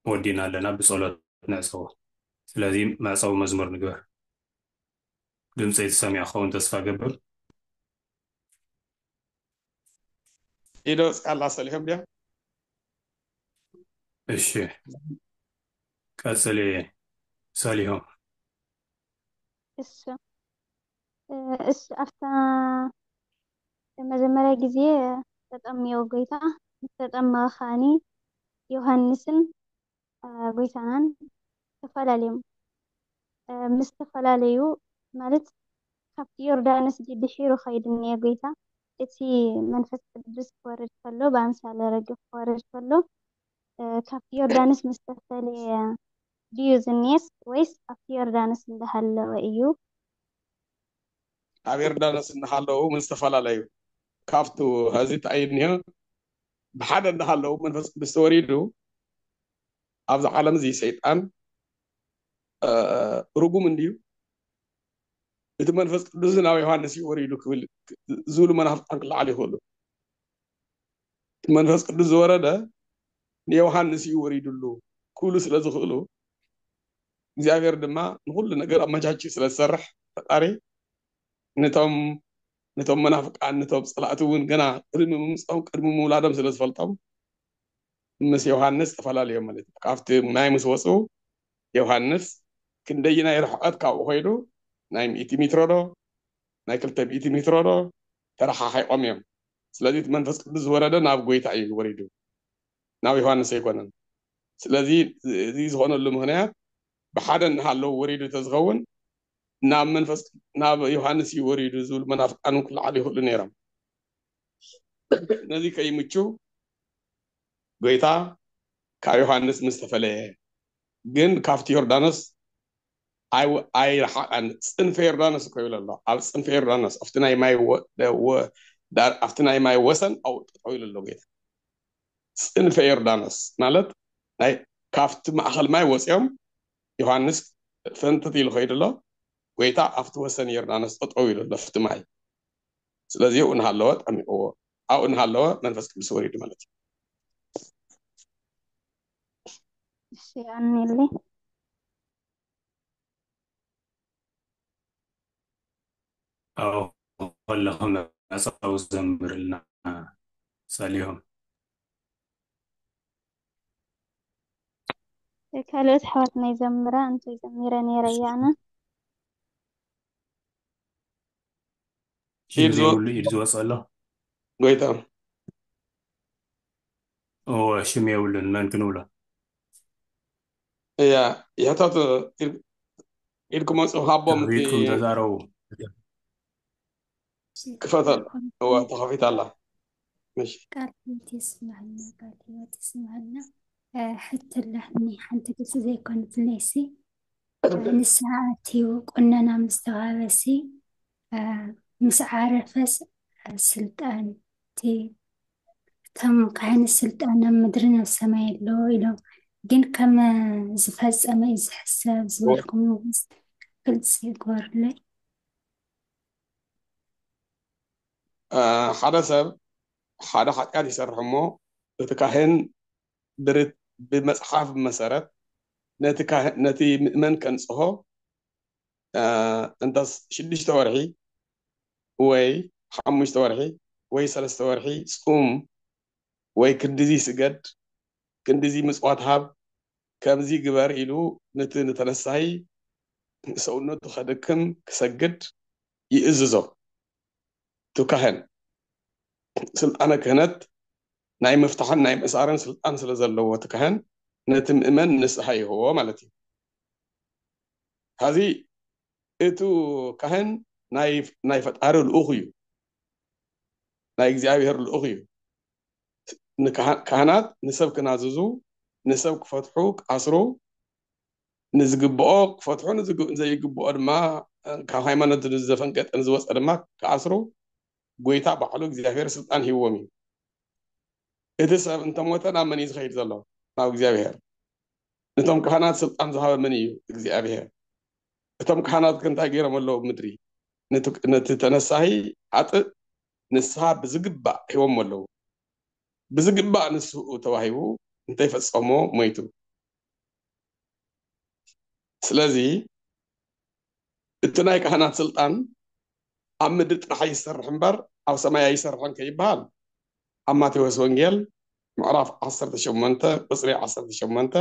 ودينا لنا بصولة نعسوا لازم ما صو مزمر نقبر دم سيد سامي أخوان تصفى قبل إيدوس الله سليهم بيا الشيء كاسلي ساليهم እስ ኣፍታ መጀመርያ ግዜ ተጠምዮ ጎይታ ተጠመኻኒ ዮሃንስን ጎይታናን ተፈላለዮም ምስ ተፈላለዩ ማለት ካብቲ ዮርዳኖስ ድሒሩ ኸይድ እኒአ ጎይታ እቲ መንፈስ ቅዱስ ክወርድ ከሎ ብኣምሳለ ረግብ ክወርድ ከሎ ካብቲ ዮርዳኖስ ምስ ተፈልየ ድዩ ዝኔስ ወይስ ኣብቲ ዮርዳኖስ እንዳሃለወ እዩ ኣብ ዮርዳኖስ እንዳሃለዉ ምስ ተፈላለዩ ካብቱ ህዚ ተኣይድኒዮ ብሓደ እንዳሃለዉ መንፈስ ቅዱስ ተወሪዱ ኣብዚ ዓለም እዚ ሰይጣን ርጉም እንድዩ እቲ መንፈስ ቅዱስ ናብ ዮሃንስ ይወሪዱ ክብል ዝብሉ መናፍቃን ክለዓሉ ይኽእሉ መንፈስ ቅዱስ ዝወረደ ንዮሃንስ ይወሪዱሉ ኩሉ ስለ ዝኽእሉ እግዚአብሔር ድማ ንኩሉ ነገር ኣመቻቺ ስለ ዝሰርሕ ፈጣሪ ነቶም መናፍቃን ነቶም ፀላእቲ እውን ገና ቅድሚ ምምፅኦም ቅድሚ ምውላዶም ስለ ዝፈልጦም ምስ ዮሃንስ ተፈላለዮም ማለት እዩ ካብቲ ማይ ምስ ወፁ ዮሃንስ ክንደይናይ ርሕቐት ካብኡ ኸይዱ ናይ 100 ሜትሮ ዶ ናይ 200 ሜትሮ ዶ ተረሓሓይቆም እዮም ስለዚ እቲ መንፈስ ቅዱስ ዝወረደ ናብ ጎይታ እዩ ወሪዱ ናብ ዮሃንስ ኣይኮነን ስለዚ እዚ ዝኾነሉ ምክንያት ብሓደ እናሃለዉ ወሪዱ ተዝኸውን ናብ መንፈስ ናብ ዮሃንስ ይወሪዱ ዝብል መናፍቃን ክለዓሉ ይኽእሉ ነይሮም ነዚ ከይምቹ ጎይታ ካብ ዮሃንስ ምስ ተፈለየ ግን ካብቲ ዮርዳኖስ ኣይረሓቐን ፅንፈ ዮርዳኖስ እኮ ይብሎ ኣሎ ኣብ ፅንፈ ዮርዳኖስ ኣብቲ ናይ ማይ ወሰን ኣውጥጠው ኢሉ ኣሎ ጎይታ ፅንፈ ዮርዳኖስ ማለት ናይ ካብቲ ማእኸል ማይ ወፂኦም ዮሃንስ ፈንተት ኢሉ ኸይዱ ኣሎ ጎይታ ኣብቲ ወሰን ዮርዳኖስ ጠጠው ኢሉ ኣሎ ኣብቲ ማይ ስለዚ ኣብኡ እናሃለወ ጠሚቕዎ ኣብኡ እናሃለወ መንፈስ ቅዱስ ወሪዱ ማለት እዩ እሺ ኣንሊ أو كلهم أصابوا زمر لنا ساليهم ካልኦት ኣሕዋትና ይዘምራ እንቱ ይዘሚረ ነይረ እያነ ኢድ ዝወፅ ኣሎ ጎይታ ሽም የብሉን መን ክንብሎ እያ ያታቱ ኢልኩም መፅኡ ሃቦም እቲ ኢድኩም ተዛረቡ ክፈተል ተኸፊት ኣላ قال هيوت يسمعنا قال هيوت يسمعنا حتى اللحني حتى قلت زي كنت ليسي نساعتي وقلنا مستغابسي مس عارفة سلطان تي تم كان السلطان مدرنا السماء اللو إلو جن كما زفاز أما إذا حساب زبالكم بس قلت سيقور لي ሓደ ሰብ ሓደ ሓጢኣት ይሰርሕ እሞ እቲ ካህን ብመፅሓፍ መሰረት ነቲ ምእመን ከንፅሆ እንታስ 6 ወርሒ ወይ 5 ወርሒ ወይ 3 ወርሒ ፁም ወይ ክንዲዚ ስገድ ክንዲዚ ምፅዋት ሃብ ከምዚ ግበር ኢሉ ነቲ ንተነሳይ ሰውነቱ ከደክም ክሰግድ ይእዝዞ ካህን ስልጣነ ክህነት ናይ ምፍታሕን ናይ ምእሳርን ስልጣን ስለ ዘለዎ እቲ ካህን ነቲ ምእመን ንስሓ ይህቦ ማለት እዩ ሕዚ እቱ ካህን ናይ ፈጣሪ ልኡኽ እዩ ናይ እግዚኣብሔር ልኡኽ እዩ ካህናት ንሰብ ክናዝዙ ንሰብ ክፈትሑ ክኣስሩ ንዝግብኦ ክፈትሑ ዘይግብኦ ድማ ካብ ሃይማኖት ዘፈንገጠን ዝወፀ ድማ ክኣስሩ ጎይታ ባዕሉ እግዚኣብሔር ስልጣን ሂቦም እዩ እቲ ሰብ እንተሞተ ናብ መን እዩ ዝኸይድ ዘሎ ናብ እግዚኣብሔር ነቶም ካህናት ስልጣን ዝሃበ መን እዩ እግዚኣብሔር እቶም ካህናት ክንታይ ገይሮም ኣለዉ ምድሪ ነቲ ተነሳሂ ኣጥእ ንስሓ ብዝግባእ ሂቦም ኣለዉ ብዝግባእ ንስኡ ተዋሂቡ እንተይፈፀሞ ሞይቱ ስለዚ እቲ ናይ ካህናት ስልጣን ኣብ ምድሪ ጥራሕ ይሰርሕ እምበር ኣብ ሰማይ ኣይሰርሕን ከይበሃል ኣብ ማቴዎስ ወንጌል ምዕራፍ 18 ቁፅሪ 18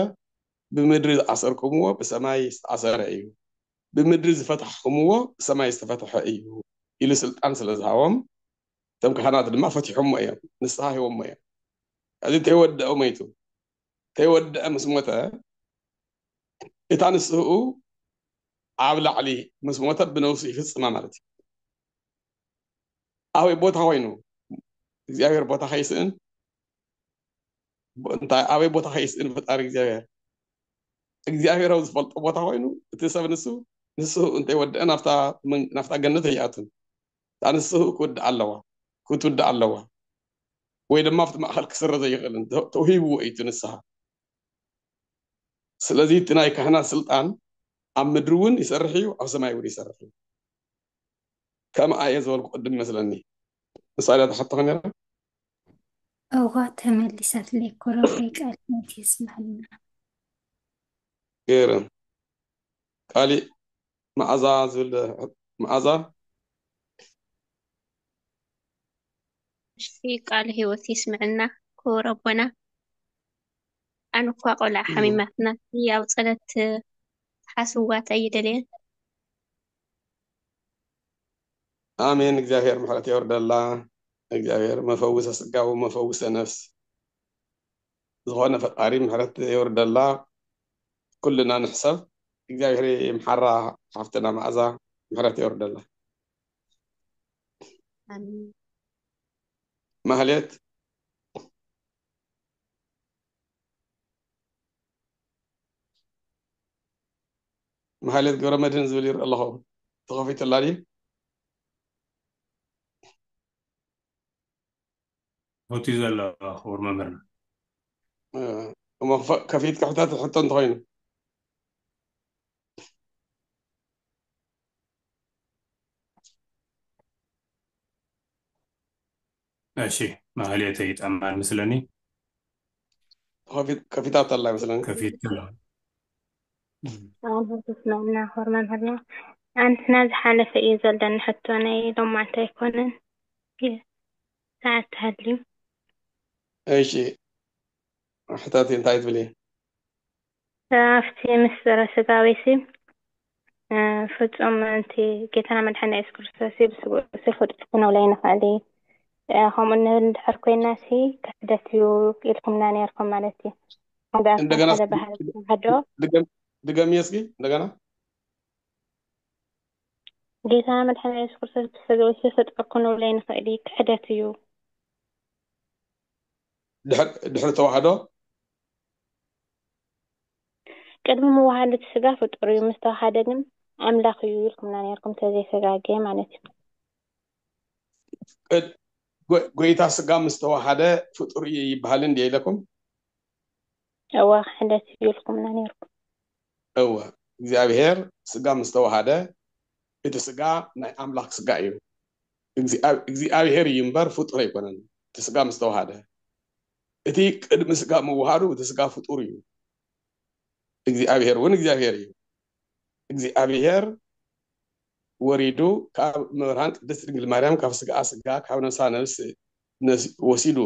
ብምድሪ ዝኣሰርኩምዎ ብሰማይ ዝተኣሰረ እዩ ብምድሪ ዝፈታሕኩምዎ ብሰማይ ዝተፈትሐ እዩ ኢሉ ስልጣን ስለ ዝሃቦም እቶም ካህናት ድማ ፈቲሖሞ እዮም ንስሓ ሂቦሞ እዮም እዚ ተይወድአ ሞይቱ ተይወድአ ምስ ሞተ እታ ንስኡ ኣብ ላዕሊ ምስ ሞተ ብነብሱ ይፍፅማ ማለት እዩ ኣበይ ቦታ ኮይኑ እግዚኣብሔር ቦታ ከይስእን እንታይ ኣበይ ቦታ ከይስእን ፈጣሪ እግዚኣብሔር ኣብ ዝፈልጦ ቦታ ኮይኑ እቲ ሰብ ንሱ እንተይወድአ ናፍታ ገነት ኣይኣቱን እታ ንስኡ ክትውድእ ኣለዋ ወይ ድማ ኣብቲ ማእኸል ክስረ ዘይኽእልን ተውሂብዎ እዩ ንስሓ ስለዚ እቲ ናይ ካህናት ስልጣን ኣብ ምድሪ እውን ይሰርሕ እዩ ኣብ ሰማይ እውን ይሰርሕ እዩ كم آية زول قدم مثلا مسألة حطها نرى أوقات ملسات لي كوربيك ألمت يسمع لنا غير قالي معزة في قال هيوت يسمعنا كوربنا أنا قاقل حميمتنا هي وصلت حاسوات أيدلين آمين እግዚአብሔር ምሕረት ይወርደላ እግዚአብሔር መፈውሰ ስጋ ወመፈውሰ ነፍስ ዝኾነ ፈጣሪ ምሕረት ይወርደላ ኩልና ንሕሰብ እግዚአብሔር ይምሓራ ሓፍትና መዓዛ ምሕረት ይወርደላ آمين ማህሌት ገብረ መድህን ዝብል ይርኢ ኣለኹ ተኸፊቱላ ድዩ هوتي زلا خبر ممرنا كفيت كحتات حتى انت هين ماشي مهلية يتأمل مثلني كفيتات الله مثلا كفيت كلام أنا تسمعنا هرمان هرنا أنت ناز حالة في إيزل دان حتى أنا لو ما أنت يكونن ساعة هدلي ايش حتاتي انت عايز بليه أفتي مصر سقاويسي فتقوم أنت جيتنا من حنا إسكرساسي بس سيفر تكون ولا ينفعلي هم إن حركوا الناسي كفدتيو يلكم ناني يركم مالتي هذا أصلا እንደገና هذا بحر هدو ድገሚ እስኪ እንደገና جيتنا من حنا إسكرساسي بس سقاويسي فتكون ولا ينفعلي كفدتيو ድሕሪ ተዋህዶ ቅድሚ መዋሃደት ስጋ ፍጡር እዩ ምስ ተዋሃደ ግን ኣምላኽ እዩ ኢልኩምና ነርኩም ተዘይሰጋገ ማለት እዩ ጎይታ ስጋ ምስ ተዋሃደ ፍጡር እዩ ይበሃል እንዲ ኢለኩም እዋ ሕደት እዩ ኢልኩምና ነርኩም እዋ እግዚአብሔር ስጋ ምስ ተዋሃደ እቲ ስጋ ናይ ኣምላኽ ስጋ እዩ እግዚአብሔር እዩ እምበር ፍጡር ኣይኮነን እቲ ስጋ ምስ ተዋሃደ እቲ ቅድሚ ስጋ ምውሃዱ እቲ ስጋ ፍጡር እዩ እግዚአብሔር እውን እግዚአብሔር እዩ እግዚአብሔር ወሪዱ ካብ መብርሃን ቅድስት ድንግል ማርያም ካብ ስጋ ስጋ ካብ ነፍሳ ነፍስ ወሲዱ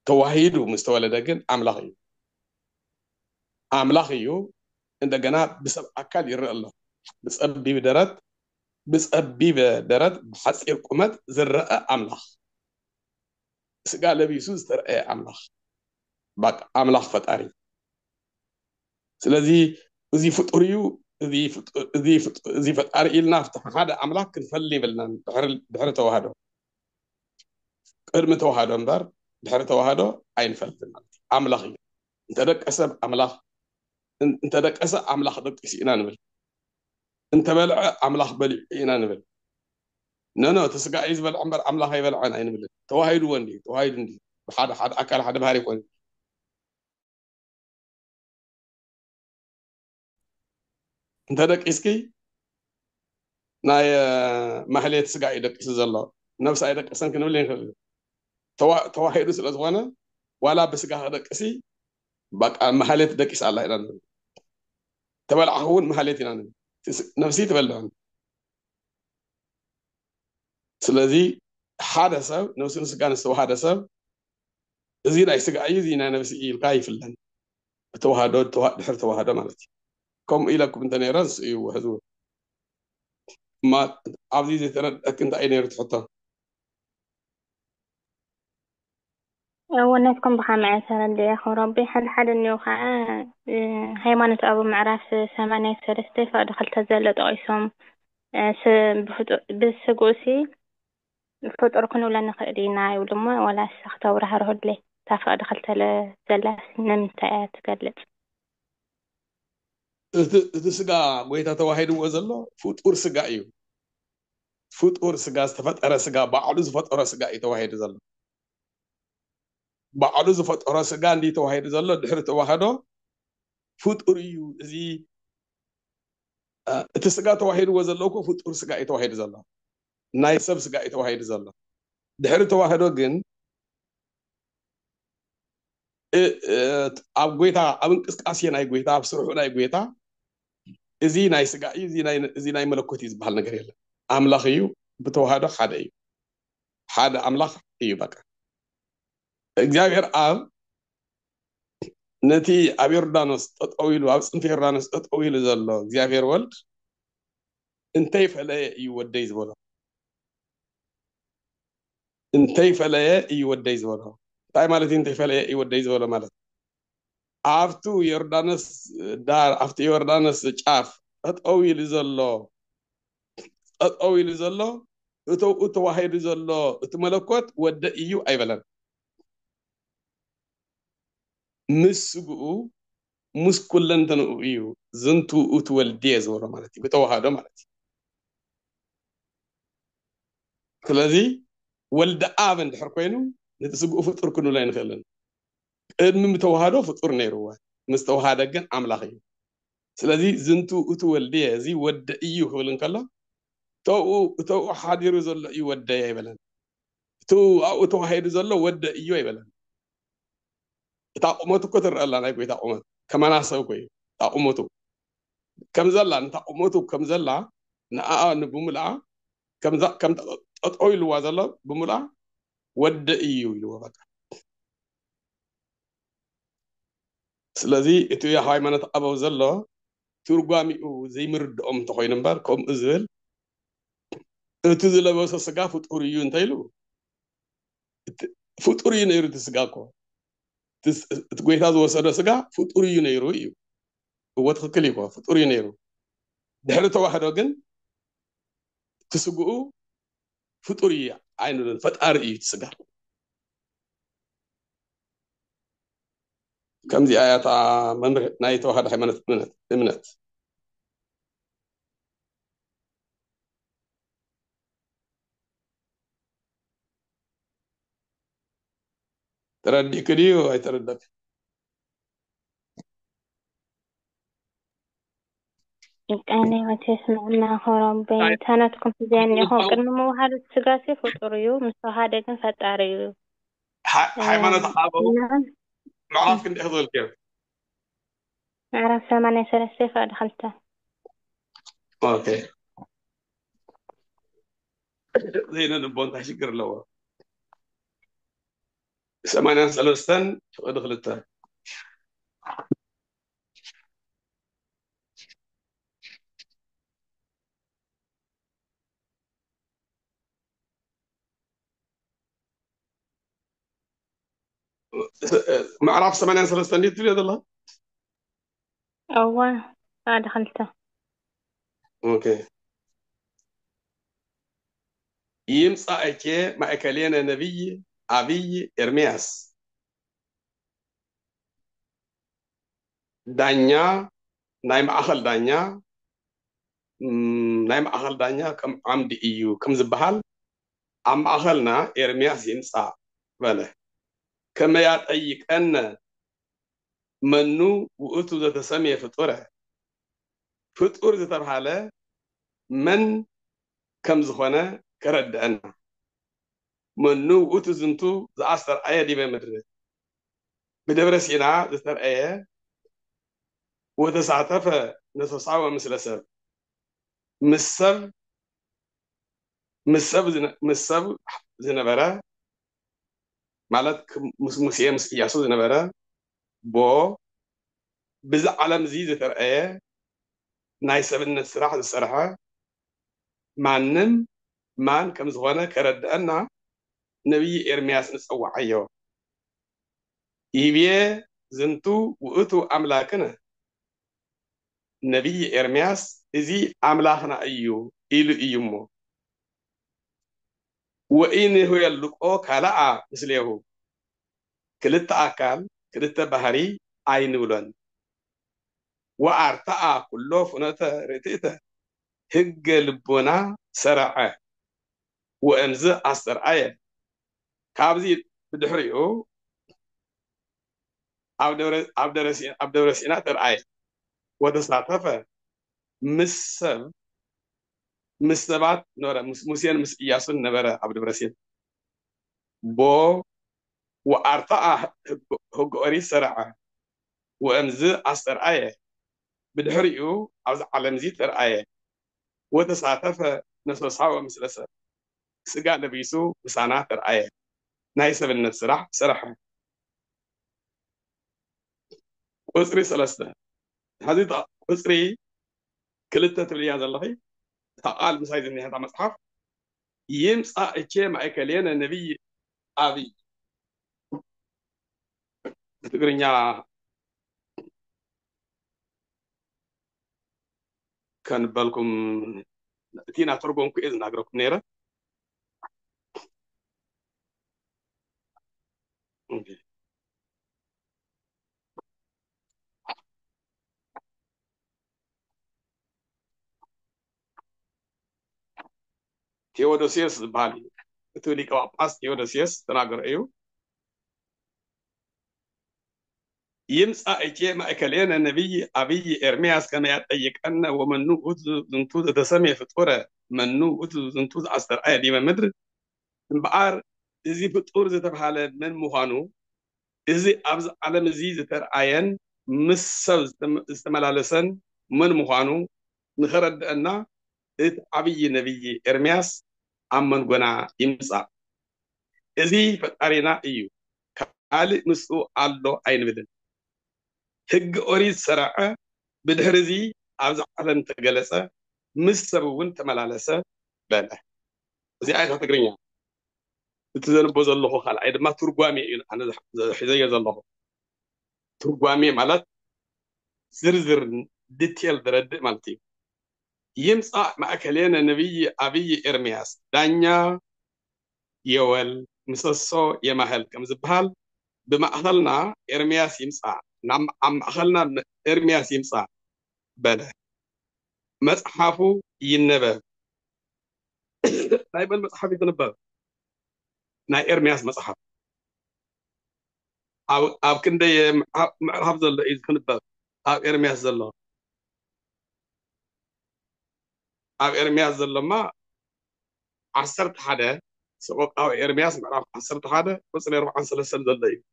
ተዋሂዱ ምስ ተወለደ ግን ኣምላኽ እዩ ኣምላኽ እዩ እንደገና ብሰብ ኣካል ይርአ ኣሎ ብፀቢብ ደረት ብሓፂር ቁመት ዝረአ ኣምላኽ ስጋ ለቢሱ ዝተረአየ ኣምላኽ ባቅ ኣምላኽ ፈጣሪ ስለዚ እዚ ፍጡር እዩ እዚ ፈጣሪ ኢልና ሓደ ኣምላኽ ክንፈልይ ይብልና ድሕሪ ተዋህዶ ቅድሚ ተዋህዶ እምበር ድሕሪ ተዋህዶ ኣይንፈልጥን ማለት እዩ ኣምላኽ እዩ እንተደቀሰ ኣምላኽ ደቂሱ ኢና ንብል እንተበልዐ ኣምላኽ በሊዑ ኢና ንብል ነኖ እቲ ስጋ እዩ ዝበልዖ እምበር ኣምላኽ ኣይበልዐን ኣይንብልን ተዋሂድዎ እንዲ ተዋሂዱ እንዲ ብሓደ ኣካል ሓደ ባህሪ ይኮነ انت دقيسكي ناي محليت سقا يدقس زلو نفس اي دقسن كنبل ينخل تواحد سلازوانا ولا بسقا دقسي بقى محليت دقيس الله الى تبلعهون محليت الى نفسي تبلعون سلازي حدث نفس سقا نستو حدث زي ناي سقا يزي ناي نفسي يلقاي فلان توحدو دحر توحدو مالتي كم إلىكم أنت نيرانس أيوه هذول ما عبدي ترى أنت أين يرتحطها ونفكم بخامع سرد يا أخو ربي حد النيوخاء هيمانة أبو معراف 8 فدخلت زلت أيسوم بسقوسي فطر كنو لنا خيرينا ولما ولا سخت ورها رهد لي تافا دخلت لزلاس نمتعات قلت እቲ ስጋ ጎይታ ተዋሂድዎ ዘሎ ፍጡር ስጋ እዩ ፍጡር ስጋ ዝተፈጠረ ስጋ ባዕሉ ዝፈጠሮ ስጋ እዩ ተዋሂዱ ዘሎ ባዕሉ ዝፈጠሮ ስጋ እንዲ ተዋሂዱ ዘሎ ድሕሪ ተዋህዶ ፍጡር እዩ እዚ እቲ ስጋ ተዋሂድዎ ዘሎ እኮ ፍጡር ስጋ እዩ ተዋሂዱ ዘሎ ናይ ሰብ ስጋ እዩ ተዋሂዱ ዘሎ ድሕሪ ተዋህዶ ግን ኣብ ጎይታ ኣብ እንቅስቃሴ ናይ ጎይታ ኣብ ስርሑ ናይ ጎይታ እዚ ናይ ስጋ እዩ እዚ ናይ መለኮት እዩ ዝበሃል ነገር የለን ኣምላኽ እዩ ብተዋህዶ ሓደ እዩ ሓደ ኣምላኽ እዩ በቃ እግዚአብሔር ኣብ ነቲ ኣብ ዮርዳኖስ ጠጠው ኢሉ ኣብ ፅንፊ ዮርዳኖስ ጠጠው ኢሉ ዘሎ እግዚአብሔር ወልድ እንተይ ፈለየ እዩ ወደይ ዝበሎ እንታይ ፈለየ እዩ ወደይ ዝበሎ እንታይ ማለት እንታይ ፈለየ እዩ ወደይ ዝበሎ ማለት ኣብቱ ዮርዳኖስ ዳር ኣብቲ ዮርዳኖስ ጫፍ ጠጠው ኢሉ ዘሎ እተው ተዋሂዱ ዘሎ እቲ መለኮት ወደ እዩ ኣይበለን ምስጉኡ ምስ ኩለንተንኡ እዩ ዝንቱ እቲ ወልድየ ዝበሎ ማለት እዩ ብተዋህዶ ማለት እዩ ስለዚ ወልደ ኣብ እንድሕር ኮይኑ ነቲ ስጉኡ ፍጡር ክንብሎ ኣይንኽእልን ቅድሚ ምተዋህዶ ፍጡር ነይሩዎ ምስ ተዋህደ ግን ኣምላኽ እዩ ስለዚ ዝንቱ እቲ ወልድየ እዚ ወደ እዩ ክብል እንከሎ እተው ሓዲሩ ዘሎ እዩ ወደየ ኣይበለን تو هيد زلو ود إيو يبلن تقومتو كتر الله نايكو تقومت كما ناسو كوي تقومتو كم زلا تقومتو كم زلا نآ نبوملا كم تطويل وازلا بوملا ود إيو يلو بقى سلازي إتو يا هاي منت أبو زلا ترقامي زي مرد تخوين نمبر كم إزل إتو زلا بس سجا فطوريون تايلو فطوريون يرو تسجاكو تقول هذا وصل سجا فطوريون يرو إيو هو تخليكوا فطوريون يرو دحرته واحد وجن تسجو فطوري عينو فتار إيو تسجا كم دي آيات ممر نايت واحد هاي منت تردي كديو هاي تردك أنا وتسمعنا خراب بيناتكم في ذهني هو كنا مو هذا السجاسي فطوريو مش هذا كان فتاريو هاي منت أبو معرف كنت أخذ الكيف أعرف سامعني سلسلة فدخلته أوكي زين نبون تشكر له سمعنا سلسلة ودخلتها معرف سمعنا سلسلة تريد الله أول دخلته أوكي يمسا أكي ما أكلين نبي أبي إرمياس دانيا نايم أخل دانيا نايم أخل دانيا كم عمد إيو كم زبحال عم أخلنا إرمياس يمسا بله كما يتأيك أن منو وقتو ذات سمية فطورة فطور ذات حالة من كم زخوانا كرد أنا منو وقتو زنتو زعستر آية دي بمدرد بدبر سينا ذاتر آية وتسعتف نتصعوى مثل سب مسب زنبرا مالت مسيا مسياسو زنبرا بو بزع علم زي ذاتر آية ناي سبن السراح السراحة معنن مان كم زخوانا كرد أنا نبي إرمياس نسوى عيو إيبيا زنتو وقتو أملاكنا نبي إرمياس إزي أملاكنا أيو إلو إيمو وإن هو اللقو كالا مثله كلتا أكال كلتا بحري عين ولن وأرتاء كله فنتا رتيتا هج لبونا سرعة وأمز أسر آية كابزي بدحريو عبدالرسينا ترآية وتسعطفة مسبات نورا مسيان إياسون نبرا عبدالرسين بو وأرتاء هجوري سرعة وأمز أسر آية بدحريو عاوز على مزيد ترآية وتسعطفة نسو صحاوة مثل سجا نبيسو مسانا ترآية نايسة بالنسرح سرحة قصري سلسة هذه قصري كلتا تبليان الله تقال مسايد إني هذا مصحف يمسا إتشي ما إكلين النبي أبي تقرنيا كان بالكم تينا تربون كإذن نقرأكم نيرا تيودوسيوس بالي تولي كواباس تيودوسيوس تناقر أيو يمسا إتشي ما إكلين النبي أبي إرمياس كما يتأيك أن ومنو أتو زنتوز تسمي فتورة منو أتو زنتوز أستر آية ديما مدر بقار إذا فطور زتبحالة من مخانو إذا أبز على مزيد ترعين مسل استملالسن من مخانو نخرد أن عبي نبي إرمياس أمن قنا يمسع إذا فتارينا إيو قال نسو الله أين بدن هج أريد سرعة بدهرزي أبز على تجلسة مسبون تملالسة بله زي آية تقرينيا تزنبوز الله خال عيد ما ترقوامي أنا حزية الله ترقوامي مالت زرزر ديتيل درد مالتي يمسع مع كلينا نبي أبي إرمياس دانيا يوال مسسو يمهل كم زبهال بما أهلنا إرمياس يمسع نعم عم أهلنا إرمياس يمسع بله مصحفه ينبه نايب المصحف يتنبه ناي إرمياس مصحف أو كندي معرف زل إذا كنبه أو إرمياس زل أو إرمياس زل ما عصرت حدا سبق أو إرمياس معرف عصرت حدا بس اللي يروح عن سلسلة زل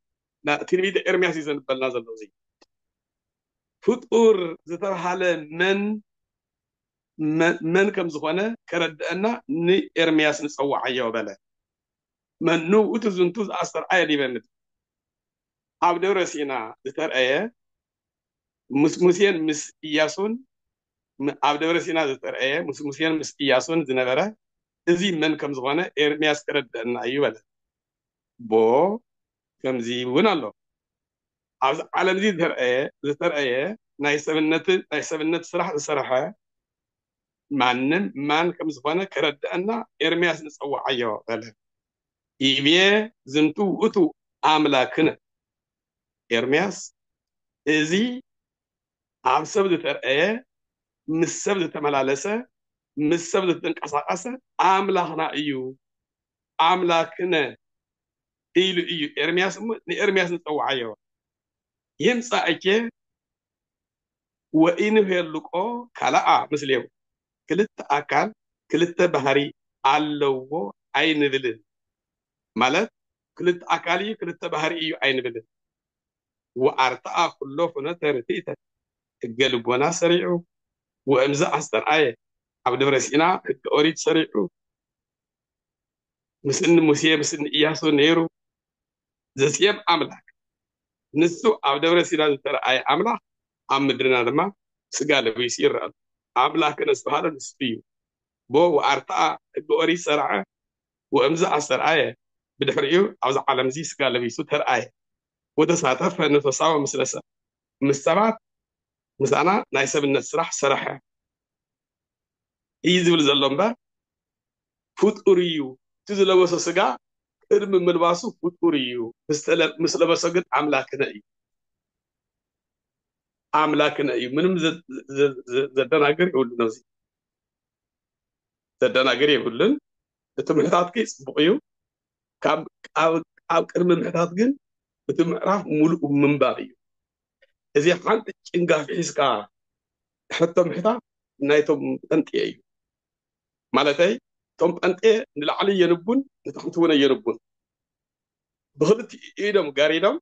لا تلميذ إرمياس يزن بالنازل زي فطور زتر حالة من كم زخانة كرد أن إرمياس نسوى عيا بله من نو وتزنتوز أستر آية دي بنت عبد الرسينا زتر آية مسيان مس إياسون عبد الرسينا زتر آية مسيان مس إياسون زنبرة زي من كم زخانة إرمياس كرد أن عيا بله بو كم زي ونالله على مزيد زتر آية ناي سبنت صراحة من كم زخانة كرد أن إرمياس نسوى عيا بله إيبيا زنتو أتو أملاكنا إرمياس إزي عم سبد ترأيه مش سبد تملالسة مش سبد تنقصاقسة أملاكنا إيو أملاكنا إيو إرمياس نسوى عيا يمسا أكي وإنه يلقو كلاء مثليه كلت أكال كلت بحري علوه عين بلد مالت كلت أكالي كلت بحري إيو عين بلد وأرتاء كله فنتر تيتا قلبنا سريعو وامزا أستر آية عبد الرسينا أريد سريعو مسن مسيه مسن إياسو نيرو زسيب أملاك نسو عبد الرسينا ترى آية أملاك أمدرنا لما سقال بيصير أملاك نسو هذا نسبيو بو وأرتاء أريد سرعة وامزا أستر آية بدفريو عاوز عالم زي سقال بيصير ترى آية وتساتف نتساوى مثل مستبعد مسانا نايسب النسرح سرحة يزول زلمبا فوت أوريو تزلوا سسقا إرم ملباسو فوت أوريو مثل بسقط أملاكنا أي منهم زدنا قري يقول نزي زدنا قري يقول لن تمحتات كيس بقيو كاب إرم محتات جن بتمعرف ملء من بابيو إذا حنت إنجا في إسكا حتى محتات نايتم أنت أيو مالتي توم أنت نلعلي ينبون نتحطون ينبون بخلت إيدم قاريدم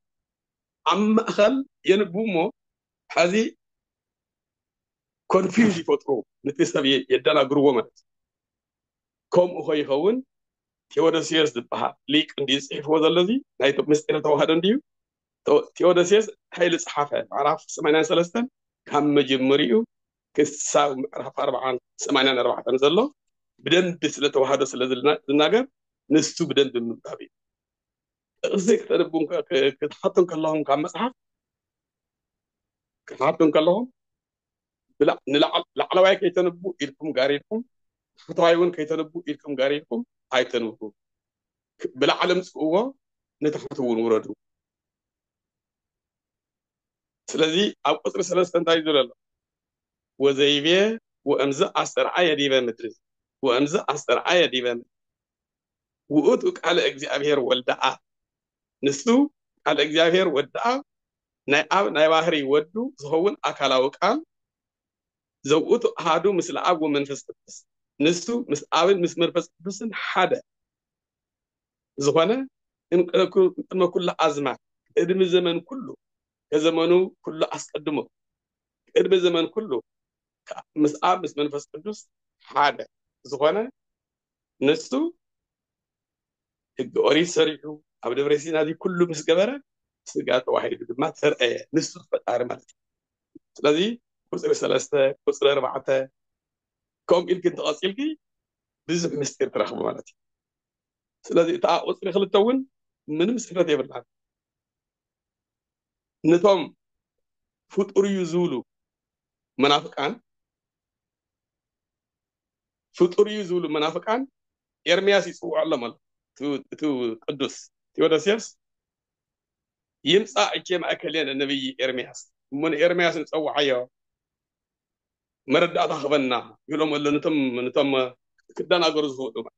عم أخل ينبومو هذه كونفيوجي فترو نتسبي يدنا جروه مات كم هو يهون تيودوسيوس دبها ليك انديس هو الذي نايتو مستر توهدن ديو تيودوسيوس هاي الصحافة عرف 83 كم مجمريو كسا عرف 84 تنزله بدن بسلة توهدو سلة الناجر نستو بدن بالمبابي زيك تربون كتحطن كلهم كم مصحف كتحطن كلهم بلا نلعب وياك يتنبو إلكم قاريكم فتوايون كيتنبو إلكم قاريكم هاي تنبو بلا علم سقوة نتحطون وردو سلذي أو قصر سلسة تايزول الله وزيبيا وأمزا أستر آية ديبا مدرس وأمزا أستر آية ديبا وأتوك على إجزابير والدعاء نسلو على إجزابير والدعاء ناي باهري ودو زهون أكلا وقال زوجته هادو مثل أبو منفس قدس نسو مس أبن مس منفس قدس حدا زخانة إن كل أزمة إدم الزمن كله كزمانه كله أسقدمه إدم الزمن كله مسأب مس منفس قدوس حاجة زخانة نسو الجوري سريعو أبدا بريسين هذه كله مس جبرة سجات واحد ما ترى نسو فتار مالتي ስለዚህ ቁፅሪ 3 ቁፅሪ 4 ከምኡ ኢልክ እንተቐፂልኪ ብዙሕ ምስጢር ትረኽቡ ማለት እዩ ስለዚ እታ ቁፅሪ 2 እውን ምንም ስሕተት የብላን ነቶም ፍጡር እዩ ዝብሉ መናፍቃን ፍጡር እዩ ዝብሉ መናፍቃን ኤርምያስ ይፅውዖሎም ኣሎ እቲ ቅዱስ ቴዎዶስዮስ ይምፃእ እኬ ማእከሌን ነብይ ኤርምያስ من إرمياس نصوعيه مردات خبنا يقولون ولا نتم كدنا جرز فوق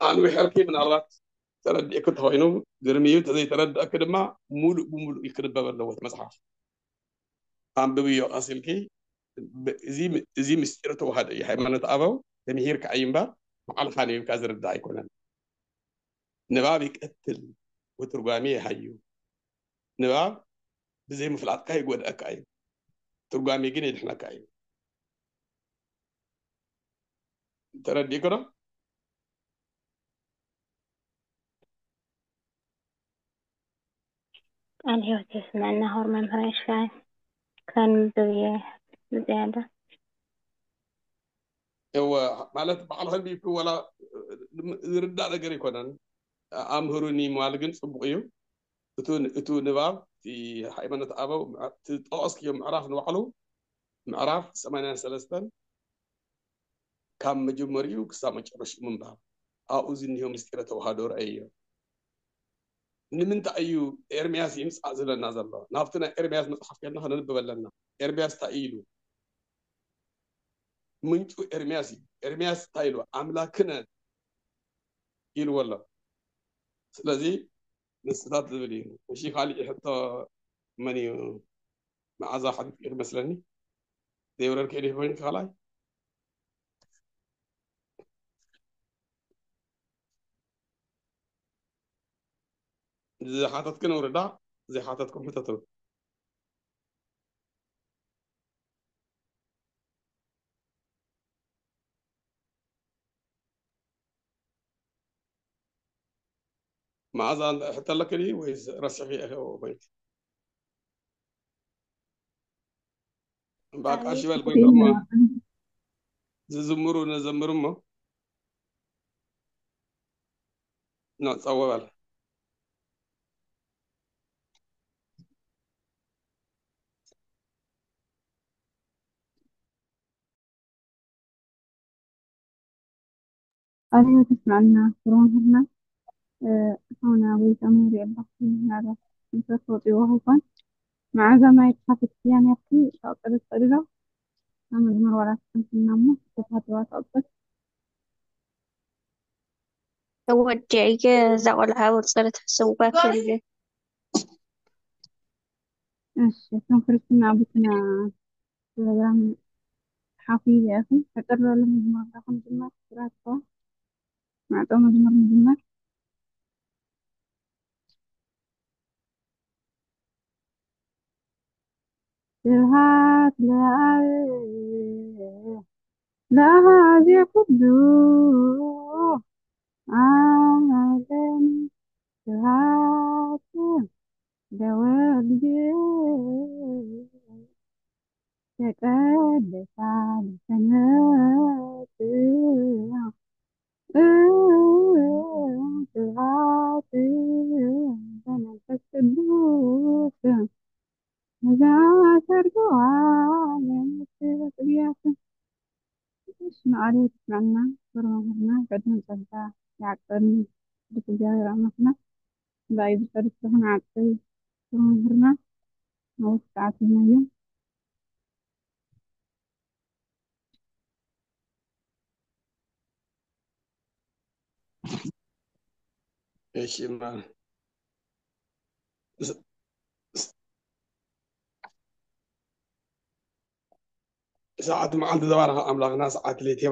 أنا وحركي من الله ترد يكتب هاينو درميو تزي ترد أكيد ما مول يكتب ببلوه مصحف عم ببيو أصلكي زي مستيرته هذا يحيى من تأبو تمهير كعيمبا على خاني كازر الداي كلنا نبابي قتل وترجميه حيو نباب بزي مفلات كاي قود أكاي ترجمي جيني إحنا كاي ترى دي كده أنا هو تسمع النهار من فريش كان بزيادة هو مالت بعض هالبي في ولا يرد على جري كونان أمهروني مالجن صبغيو اتو نباب في حيوانات أبو تتقص يوم عرف نوعلو معرف 83 كم مجمريو كسامة رش من باب أوزن يوم مستيرة وهادور أيو نمنت أيو إرمياس يمس أزل النازل الله نافتنا إرمياس مصحف كنا هننبه لنا إرمياس تأيلو منتو إرمياس تأيلو أملاكنا يلو والله لذي نستطيع ذلك وشي خالي حتى مني مع ذا حد غير مثلني ديورر كيدي وين خلاي زي حاطط كنا وردا زي حاططكم حتتو مع ذا حتى لك لي ويز رشح في أخي وبيت باك أشبال بيقول ما زمروا نزمروا ما نتصور أيوة تسمعنا كورونا هنا ويتأمر يبقى هذا مثل صوتي وهو مع ما يتحدث يعني يحكي شاطر الطريقة أعمل مرة كنت نامه تفاتوا أطبق توجعي زعلها وصارت حسوبات اللي إيش كم فرسنا بتنا تلقام حافي يا أخي فكر له مجمر رقم مجمر راتبه مع تو مجمر سرهات لا هذه قدوس عالم سرهات دوال تقدس على سنوات سرهات بنفس القدوس ماذا ترجو عالم سرهات اسمع عليه تسمعنا برمجنا قدنا نصدع يعقلني بتجاه رحمتنا باي بصرف هنا عقل برمجنا نوصل عاتنا اليوم ايش ما ساعات ما عندي دوارها أملاك ناس عقليتي